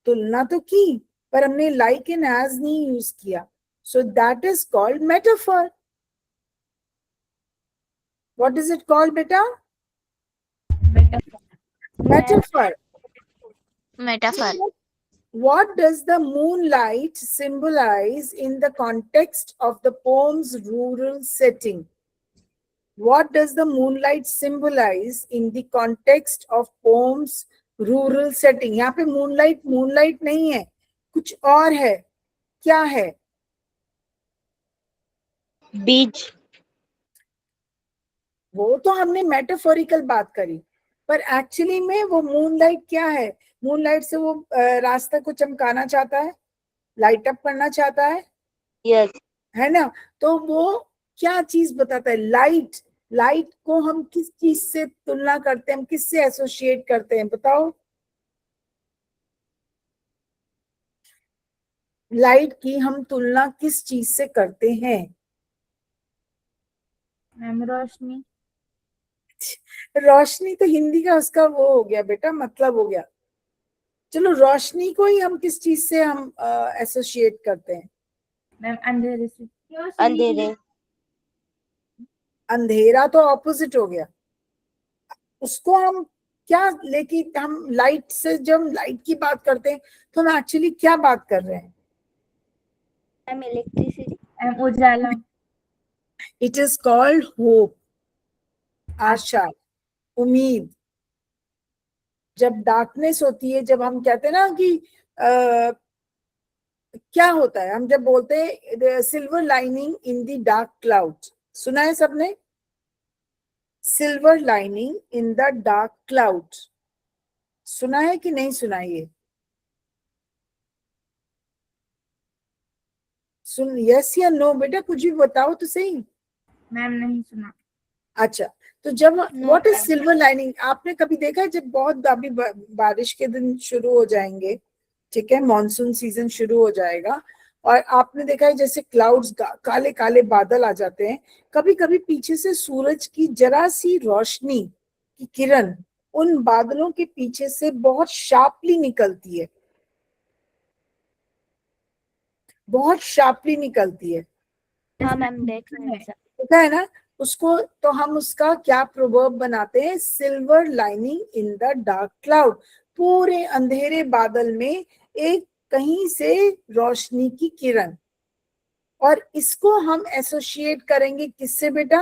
तुलना तो की, पर हमने लाइक एंड एज नहीं यूज किया. So that is called metaphor. What is it called बेटा? Metaphor.
Metaphor.
What does the moonlight symbolize in the context of the poem's rural setting? What does the moonlight symbolize in the context of poem's rural setting? यहाँ पे moonlight नहीं है, कुछ और है. क्या है?
बीज.
वो तो हमने मेटाफोरिकल बात करी, पर एक्चुअली में वो मूनलाइट क्या है? मूनलाइट से वो रास्ता को चमकाना चाहता है, लाइट अप करना चाहता है,
यस.
है ना. तो वो क्या चीज बताता है? लाइट को हम किस चीज से तुलना करते हैं, हम किससे एसोसिएट करते हैं बताओ? लाइट की हम तुलना किस चीज से करते हैं?
मैम रोशनी.
रोशनी तो हिंदी का उसका वो हो गया बेटा, मतलब हो गया. चलो रोशनी को ही हम किस चीज से हम एसोसिएट करते हैं?
मैम अंधेरे से.
अंधेरे.
अंधेरा तो ऑपोजिट हो गया. उसको हम क्या लेके, हम लाइट से, जब लाइट की बात करते हैं तो हम एक्चुअली क्या बात कर रहे हैं?
Ma'am electricity.
मैम उजाला.
It is called hope. आशा, उम्मीद. जब डार्कनेस होती है, जब हम कहते हैं ना कि क्या होता है, हम जब बोलते हैं silver lining in the dark cloud, सुना है सबने? Silver lining in the dark cloud सुना है कि नहीं सुना? ये सुन, यस या नो बेटा, कुछ भी बताओ तो सही.
मैम नहीं सुना.
अच्छा, तो जब व्हाट इज सिल्वर लाइनिंग, आपने कभी देखा है? जब बहुत अभी बारिश के दिन शुरू हो जाएंगे, ठीक है, मॉनसून सीजन शुरू हो जाएगा, और आपने देखा है जैसे क्लाउड्स, काले काले बादल आ जाते हैं, कभी कभी पीछे से सूरज की जरा सी रोशनी की किरण उन बादलों के पीछे से बहुत शार्पली निकलती है. बहुत शार्पली निकलती है,
हाँ मैम देख रहे हैं सर।
देखा है ना उसको। तो हम उसका क्या प्रोवर्ब बनाते हैं, silver lining in the dark cloud, पूरे अंधेरे बादल में एक कहीं से रोशनी की किरण। और इसको हम एसोसिएट करेंगे किससे बेटा,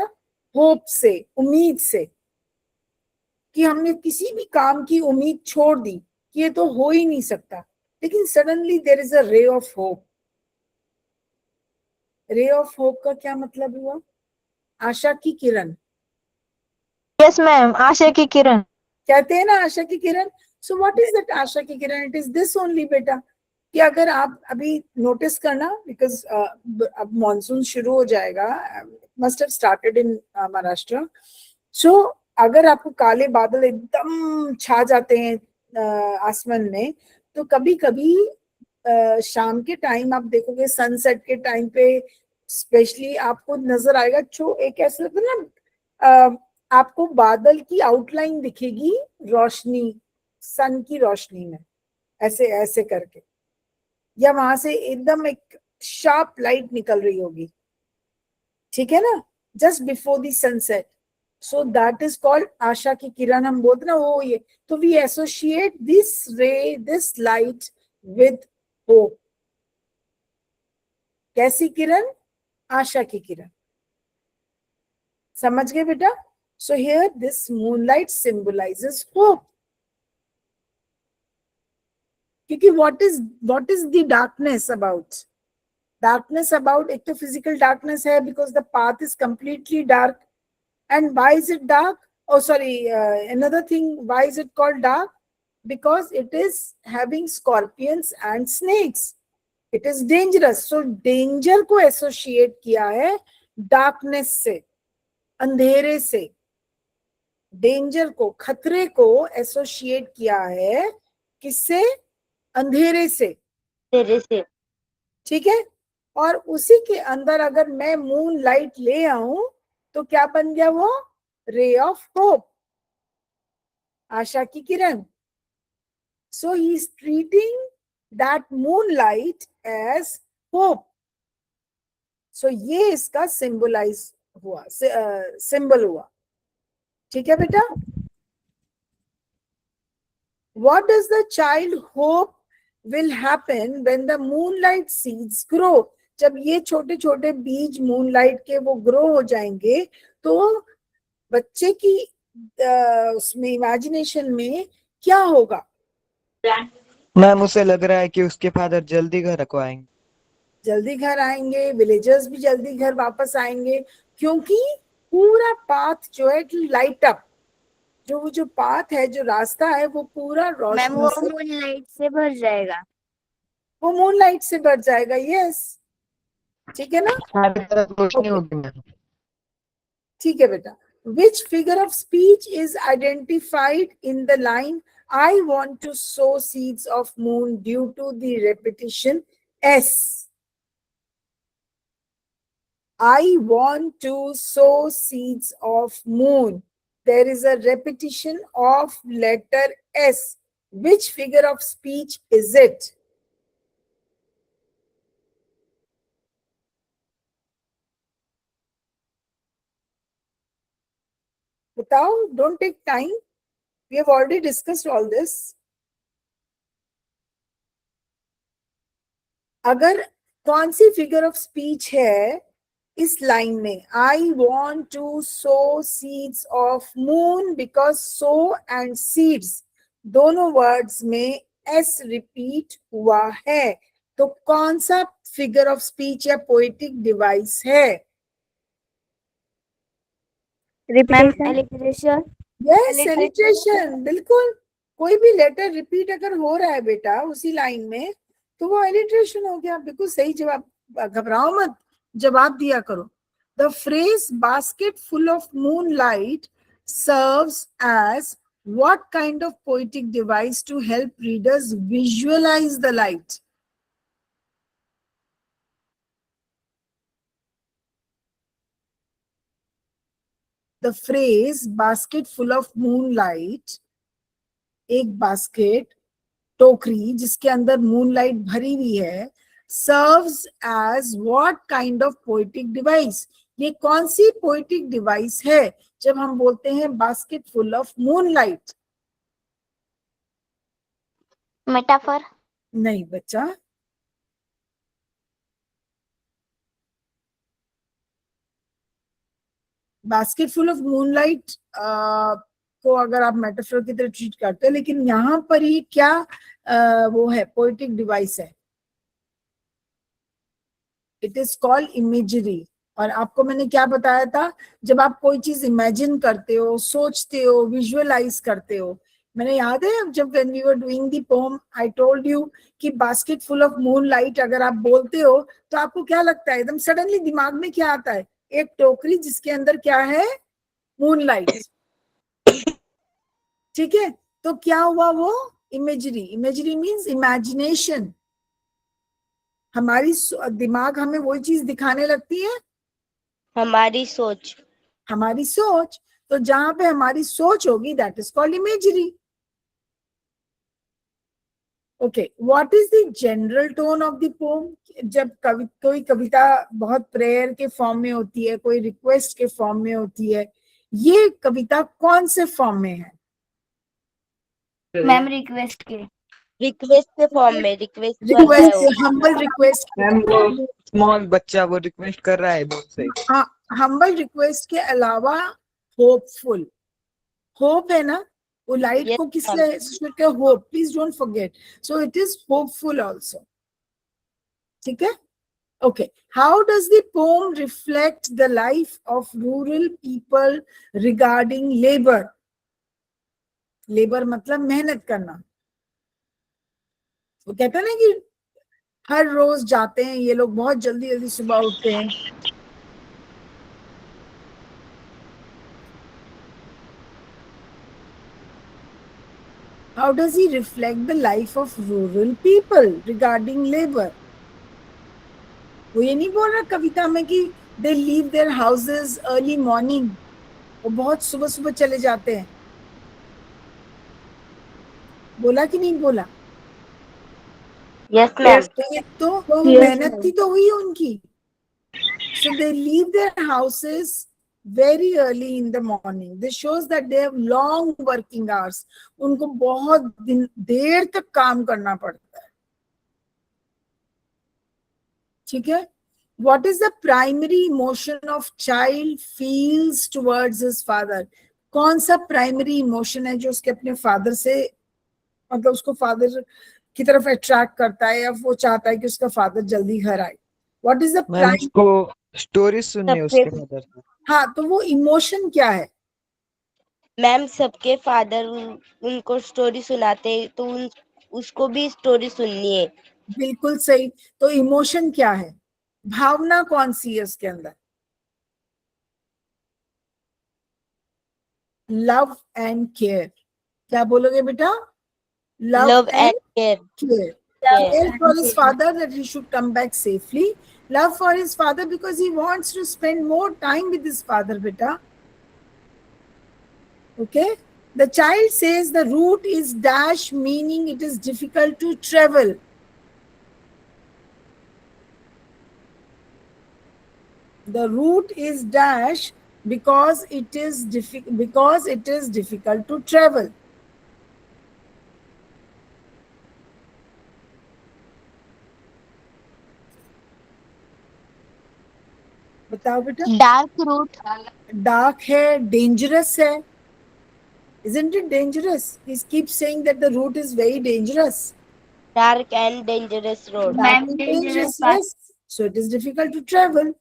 होप से, उम्मीद से, कि हमने किसी भी काम की उम्मीद छोड़ दी कि ये तो हो ही नहीं सकता, लेकिन suddenly there is a ray of hope. Ray of hope का क्या मतलब हुआ, आशा की किरण,
Yes, ma'am. आशा की किरण.
कहते हैं ना आशा की किरण। सो व्हाट इज दैट आशा की किरण, इट इज दिस ओनली बेटा, कि अगर आप अभी नोटिस करना, बिकॉज अब मॉनसून शुरू हो जाएगा, must have started in Maharashtra. So अगर आपको काले बादल एकदम छा जाते हैं आसमान में, तो कभी कभी शाम के टाइम आप देखोगे, सनसेट के टाइम पे स्पेशली आपको नजर आएगा, जो एक ऐसा लगता है ना, आपको बादल की आउटलाइन दिखेगी रोशनी, सन की रोशनी में, ऐसे ऐसे करके, या वहां से एकदम एक शार्प लाइट निकल रही होगी, ठीक है ना, just before the sunset. So that is called आशा की किरण, हम बोलते ना वो ये। तो we associate this ray, this light with hope. कैसी किरण, आशा की किरण, समझ गए बेटा। So here this moonlight symbolises hope, क्योंकि what is the darkness about, darkness about, एक तो फिजिकल डार्कनेस है because the path is completely dark. And why is it dark, oh sorry, another thing, why is it called dark, because it is having scorpions and snakes, it is dangerous। so danger को associate किया है darkness से, अंधेरे से, danger को, खतरे को associate किया है किससे, अंधेरे से,
तेरे से।
ठीक है। और उसी के अंदर अगर मैं मून लाइट ले आऊं तो क्या बन गया वो, रे ऑफ होप, आशा की किरण। So he is treating that moon light as hope. So ये इसका सिंबलाइज हुआ, सिंबल हुआ, ठीक है बेटा। What does the child hope will happen when the moonlight seeds grow? जब ये छोटे छोटे बीज मूनलाइट के वो ग्रो हो जाएंगे, तो बच्चे की उसमें इमेजिनेशन में क्या होगा।
मैम उसे लग रहा है कि उसके फादर जल्दी घर को आएंगे,
जल्दी घर आएंगे, विलेजर्स भी जल्दी घर वापस आएंगे, क्योंकि पूरा पाथ जो है लाइट अप, जो पाथ है, जो रास्ता है, वो पूरा
मैम वो
रोशनी से,
मूनलाइट से भर जाएगा।
वो मूनलाइट से भर जाएगा, यस, ठीक है ना।
सारी तरफ रोशनी
Okay.
होगी मैम।
ठीक है बेटा। Which figure of speech is identified in the line I want to sow seeds of moon due to the repetition S? I want to sow seeds of moon. There is a repetition of letter S. Which figure of speech is it? बताओ, don't take time. We have already discussed all this. अगर कौन सी figure of speech है इस line में, I want to sow seeds of moon, because sow and seeds दोनों words में S repeat हुआ है, तो कौन सा फिगर ऑफ स्पीच या पोएटिक डिवाइस है।
एलिट्रेशन।
यस, एलिट्रेशन, बिल्कुल। कोई भी लेटर रिपीट अगर हो रहा है बेटा उसी लाइन में, तो वो एलिट्रेशन हो गया, बिल्कुल सही जवाब, घबराओ मत, जवाब दिया करो। The phrase basket full of moonlight serves as what kind of poetic device to help readers visualize the light? The phrase basket full of moonlight, एक बास्केट, टोकरी जिसके अंदर मूनलाइट भरी हुई है, serves as what kind of poetic device? ये कौन सी poetic device है जब हम बोलते हैं basket full of moonlight?
Metaphor.
नहीं बच्चा, basket full of moonlight को अगर आप मेटाफर की तरह ट्रीट करते हैं, लेकिन यहाँ पर ही क्या वो है, पोएटिक डिवाइस है. It is called imagery. और आपको मैंने क्या बताया था, जब आप कोई चीज इमेजिन करते हो, सोचते हो, विजुअलाइज करते हो, मैंने याद है जब when we were doing the poem I told you कि बास्केट फुल ऑफ मूनलाइट अगर आप बोलते हो तो आपको क्या लगता है, एकदम सडनली दिमाग में क्या आता है, एक टोकरी जिसके अंदर क्या है, मूनलाइट. ठीक है, तो क्या हुआ वो इमेजरी. Imagery means imagination. हमारी दिमाग हमें वही चीज दिखाने लगती है,
हमारी सोच.
हमारी सोच. तो जहां पे हमारी सोच होगी that is called imagery. Okay, what is the general tone of the pome? जब कोई कविता बहुत प्रेयर के फॉर्म में होती है, कोई रिक्वेस्ट के फॉर्म में होती है, ये कविता कौन से फॉर्म में है?
मैम रिक्वेस्ट के
फॉर्म में. Request
request, humble request.
Ma'am वो स्मॉल बच्चा वो रिक्वेस्ट कर रहा है बहुत सही.
हाँ, हम्बल रिक्वेस्ट के अलावा होपफुल. होप है ना, वो लाइट
Yes,
को किसने hope, please don't forget. So it is hopeful also. ठीक है. Okay, how does the poem reflect the life of rural people regarding labor? Labor मतलब मेहनत करना. वो कहते हैं ना कि हर रोज जाते हैं ये लोग, बहुत जल्दी जल्दी सुबह उठते हैं. How does he reflect the life of rural people regarding labor? वो ये नहीं बोल रहा कविता में कि they leave their houses early morning, वो बहुत सुबह सुबह चले जाते हैं. बोला कि नहीं बोला?
Yes ma'am.
तो मेहनत ही तो हुई उनकी. So they leave their houses very early in the morning. This shows that they have long working hours. उनको बहुत देर तक काम करना पड़ता है. ठीक है. What is the primary emotion of child feels towards his father? कौन सा प्राइमरी इमोशन है जो उसके अपने फादर से, मतलब उसको फादर की तरफ अट्रैक्ट करता है, या वो चाहता है कि उसका फादर जल्दी घर आए? What is the
मैम उसको स्टोरी सुननी है उसके मदर से.
हाँ, तो वो इमोशन क्या है?
मैम सबके फादर उनको स्टोरी सुनाते हैं तो उसको भी स्टोरी सुननी है.
बिल्कुल सही. तो इमोशन क्या है, भावना कौन सी है उसके अंदर? Love and care. क्या बोलोगे बेटा?
Love and care.
care. Care for his father that he should come back safely. Love for his father because he wants to spend more time with his father, beta. Okay. The child says the route is dash, meaning it is difficult to travel. The route is dash because it is difficult to travel. बताओ बेटा.
Dark route.
Dark है, dangerous है. Isn't it dangerous? He keeps saying that the route is very dangerous.
Dark and dangerous road.
Dark and dangerous, yes. So it is difficult to travel.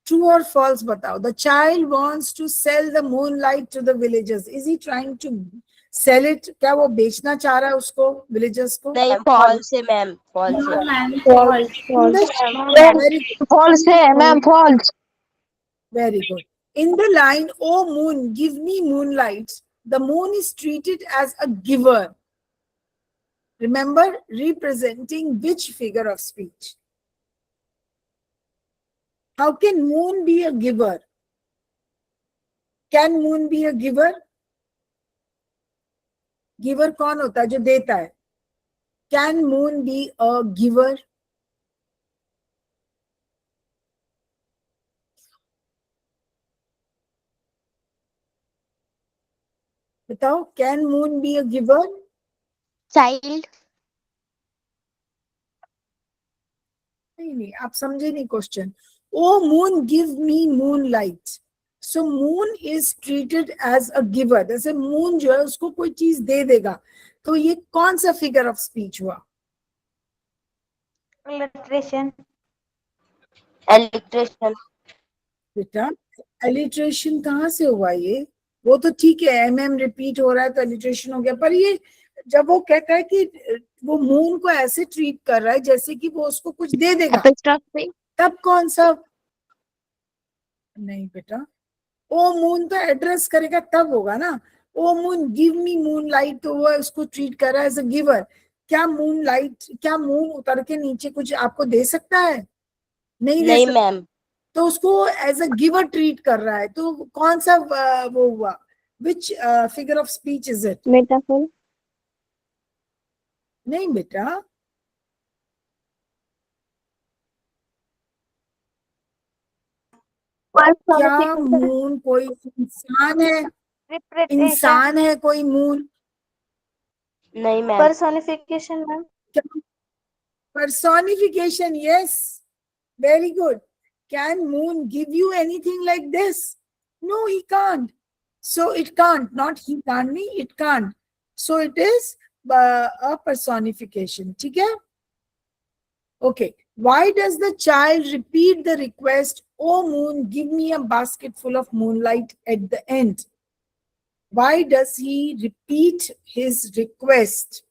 True or false बताओ. The child wants to sell the moonlight to the villagers. Is he trying to sell it? क्या वो बेचना चाह रहा है उसको, villagers को?
नहीं, false है मैम. false है.
false है ma'am, false.
Very good. In the line, "Oh moon, give me moonlight," the moon is treated as a giver. Remember, representing which figure of speech? How can moon be a giver? Can moon be a giver? Giver कौन होता है, जो देता है? Can moon be a giver? बताओ, can moon be a giver?
Child.
नहीं, आप समझे नहीं question. O moon give me moonlight. So moon is treated as a giver. जैसे मून जो है उसको कोई चीज दे देगा. तो ये कौन सा फिगर ऑफ स्पीच हुआ?
Illustration.
एलिट्रेशन.
बेटा, एलिट्रेशन कहाँ से हुआ ये? वो तो ठीक है, एम रिपीट हो रहा है तो एलिट्रेशन हो गया. पर ये जब वो कहता है कि वो मून को ऐसे ट्रीट कर रहा है जैसे कि वो उसको कुछ दे देगा,
Apostrophe.
तब कौन सा? नहीं बेटा, ओ मून तो एड्रेस करेगा तब होगा ना. O moon give me moonlight, तो वो उसको ट्रीट कर रहा है एज अ गिवर. क्या मून लाइट, क्या मून उतर के नीचे कुछ आपको दे सकता है? नहीं दे
नहीं
सकता.
मैम.
तो उसको एज अ गिवर ट्रीट कर रहा है. तो कौन सा वो हुआ? Which figure of speech is it?
Metaphor.
नहीं बेटा, क्या मून कोई इंसान है?
Representation.
इंसान है कोई मून?
नहीं ma'am.
Personification, ma'am.
Personification, yes. Very good. Can moon give you anything like this? No, he can't. So it can't. Not he can't me, it can't. So it is a personification. ठीक है? Okay. Why does the child repeat the request, "Oh moon, give me a basket full of moonlight" at the end? Why does he repeat his request?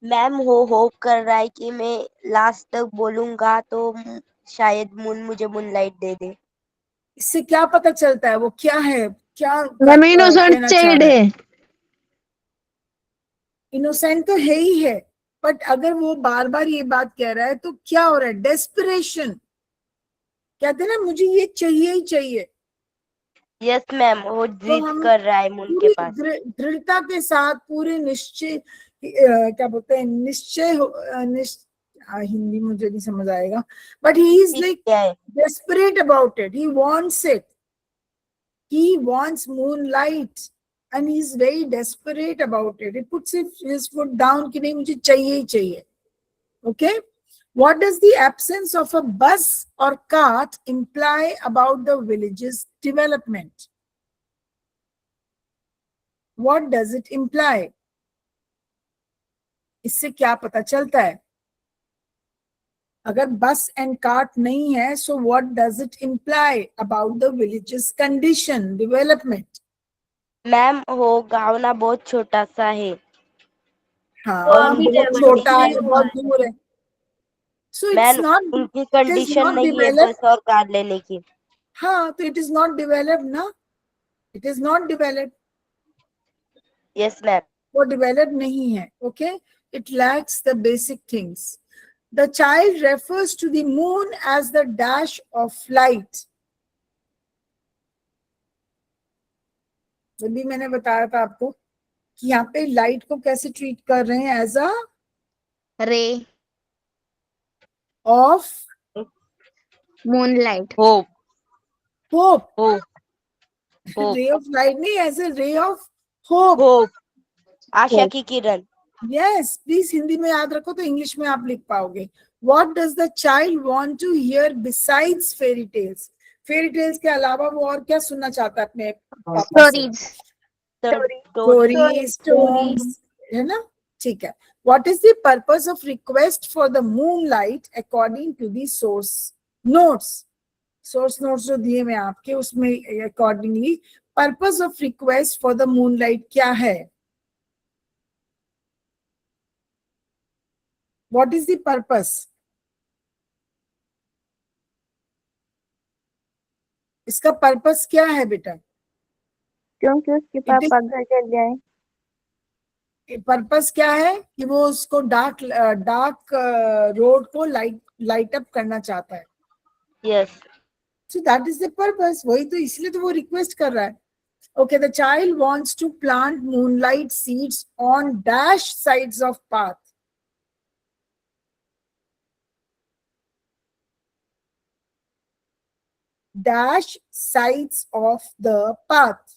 Ma'am वो hope कर रहा है कि मैं last तक बोलूंगा तो शायद मून मुझे मूनलाइट दे दे.
इससे क्या पता चलता है वो क्या है, क्या
मैम इनोसेंट
कहना चाह
चाइल्ड
रहा है?
है.
इनोसेंट तो है ही है. बट अगर वो बार बार ये बात कह रहा है तो क्या हो रहा है? डेस्परेशन. कहते हैं ना, मुझे ये चाहिए ही चाहिए.
यस मैम, वो
तो
जिद
हम
कर रहा है मून के
पूरी
पास.
दृढ़ता के साथ, पूरे निश्चय, क्या बोलते हैं, निश्चय हिंदी मुझे नहीं समझ आएगा. बट ही इज
ठीक
लाइक
है.
desperate about it. He wants it. He wants moonlight and he's very desperate about it. He puts his foot down कि नहीं, मुझे चाहिए ही चाहिए. Okay? What does the absence of a bus or cart imply about the village's development? What does it imply? इससे क्या पता चलता है? अगर बस एंड कार्ट नहीं है, so what does it imply about the village's condition, development?
Ma'am वो गाँव ना बहुत छोटा सा है.
हाँ,
और
वो
उनकी
बहुत छोटा है,
कंडीशन,
बहुत दूर है. So it's
मैम
not,
उनकी
it is
कंडीशन
not
नहीं है
developed.
बस और कार लेने की.
हाँ, तो it is not developed ना. It is not developed.
Yes ma'am.
वो developed नहीं है. Okay? It lacks the basic things. The child refers to the moon as the dash of light. जब भी मैंने बताया था आपको कि यहाँ पे लाइट को कैसे ट्रीट कर रहे हैं, as a
Ray.
Of
Moonlight.
Hope.
Hope.
Hope. Hope.
Ray of light नहीं, as a ray of hope.
Hope. आशा की किरण.
यस, प्लीज हिंदी में याद रखो तो इंग्लिश में आप लिख पाओगे. What does the child want to hear besides fairy tales? Fairy tales के अलावा वो और क्या सुनना चाहता है अपने पापा से?
Stories.
स्टोरीज, है ना? ठीक है. What is the purpose of request for the moonlight according to the source notes? Source notes जो दिए मैं आपके, उसमें accordingly purpose of request for the moonlight क्या है? What is the purpose? इसका पर्पस क्या है बेटा?
क्योंकि उसके पापा घर चल जाए.
पर्पस क्या है कि वो उसको डार्क रोड को लाइट अप करना चाहता है.
Yes.
So that is the purpose. वही तो, इसलिए तो वो रिक्वेस्ट कर रहा है. Okay, the child wants to plant moonlight seeds on dash sides of path. dash sides of the path.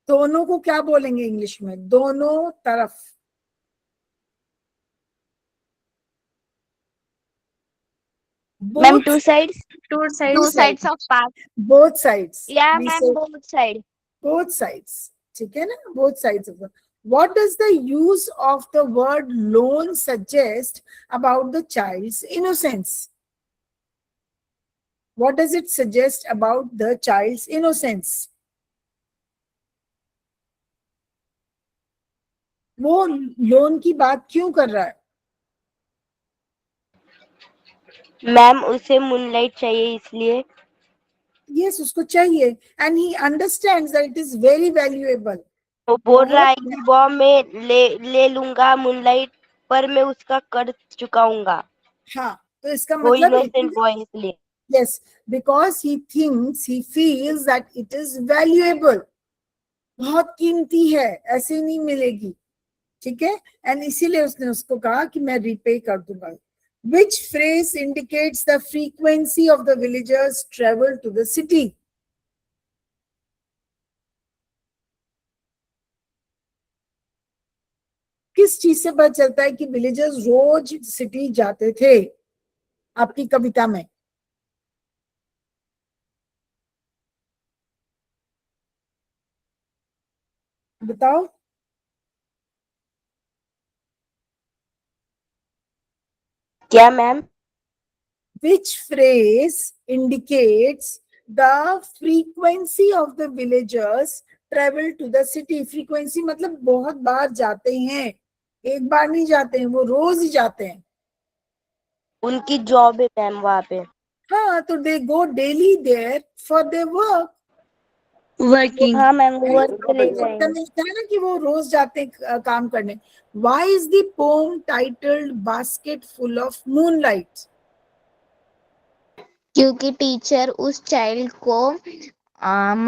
दोनों को क्या बोलेंगे इंग्लिश में? दोनों तरफ.
Ma'am two sides
Two sides of path.
both sides.
या
We
ma'am
say
both side
both sides. ठीक है ना? Both sides of the. What does the use of the word lone suggest about the child's innocence? What does it suggest about the child's innocence? वो loan की बात क्यों कर रहा है?
मैम उसे मूनलाइट चाहिए इसलिए.
Yes, उसको चाहिए. And he understands that it is very valuable.
वो बोल रहा है कि वो मैं ले लूंगा मूनलाइट, पर मैं उसका कर्ज चुकाऊंगा.
हाँ, तो इसका
वो
मतलब
इनोसेंट बॉय इसलिए.
yes, because he thinks, he feels that it is valuable. बहुत कीमती है, ऐसे नहीं मिलेगी. ठीक है? एंड इसीलिए उसने उसको कहा कि मैं रिपे कर दूंगा. Which phrase indicates the frequency of the villagers' travel to the city? किस चीज से पता चलता है कि विलेजर्स रोज सिटी जाते थे आपकी कविता में? बताओ.
क्या ma'am?
Which phrase indicates the frequency of the villagers travel to the city? Frequency मतलब बहुत बार जाते हैं, एक बार नहीं जाते हैं, वो रोज ही जाते हैं.
उनकी जॉब है मैम वहाँ पे.
हाँ, तो they go daily there for their work.
Working.
हाँ मैम वो वर्क
उनको
ले
पता
जाएंगे.
मिलता है ना कि वो रोज जाते हैं काम करने. Why is the poem titled Basket Full of Moonlight?
क्योंकि टीचर उस चाइल्ड को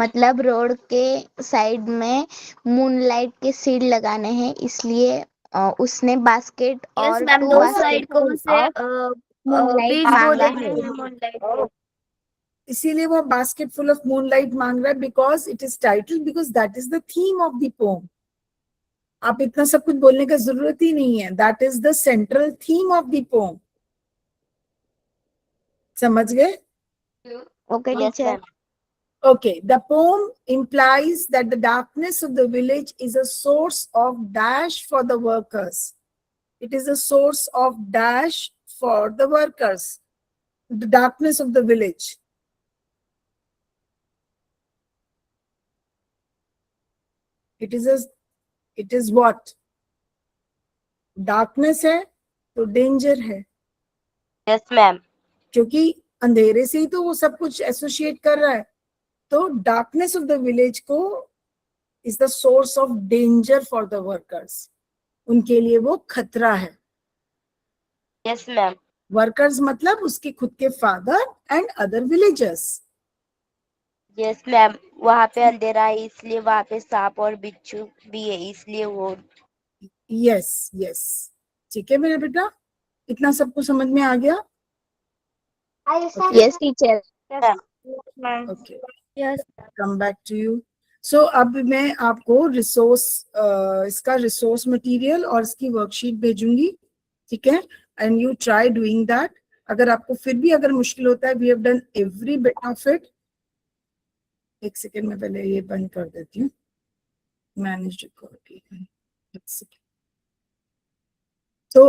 मतलब रोड के साइड में मूनलाइट के सीड लगाने हैं, इसलिए उसने बास्केट और
मैम,
2
दो
बास्केट
साइड को से
मूनलाइट
बीज
मांगा
बो
है.
देते हैं मूनलाइट.
इसीलिए वो बास्केट फुल ऑफ मूनलाइट मांग रहा है. Because it is title, because that is the theme of the pome. आप इतना सब कुछ बोलने का जरूरत ही नहीं है. That is the central theme of the pome. समझ गए?
Okay
yes
teacher.
Ma'am.
Okay, the poem implies that the darkness of the village is a source of dash for the workers. It is a source of dash for the workers. The darkness of the village. It is what? Darkness है तो danger है,
yes ma'am.
क्योंकि अंधेरे से ही तो वो सब कुछ एसोसिएट कर रहा है. तो डार्कनेस ऑफ द विलेज को is the source of danger for the workers. उनके लिए वो खतरा है.
Yes ma'am.
वर्कर्स मतलब उसके खुद के father and other villagers.
Yes ma'am. वहाँ पे अंधेरा है इसलिए वहाँ पे सांप और बिच्छू भी है इसलिए वो.
यस यस, ठीक है मेरे बेटा, इतना सबको समझ में आ गया?
Yes teacher.
Okay, come back to you. So अब मैं आपको रिसोर्स इसका रिसोर्स मटेरियल और इसकी वर्कशीट भेजूंगी. ठीक है? And you try doing that. अगर आपको फिर भी अगर मुश्किल होता है, we have done every bit of it. एक सेकेंड में पहले ये बंद कर देती हूँ. Manage record. एक सेकेंड. तो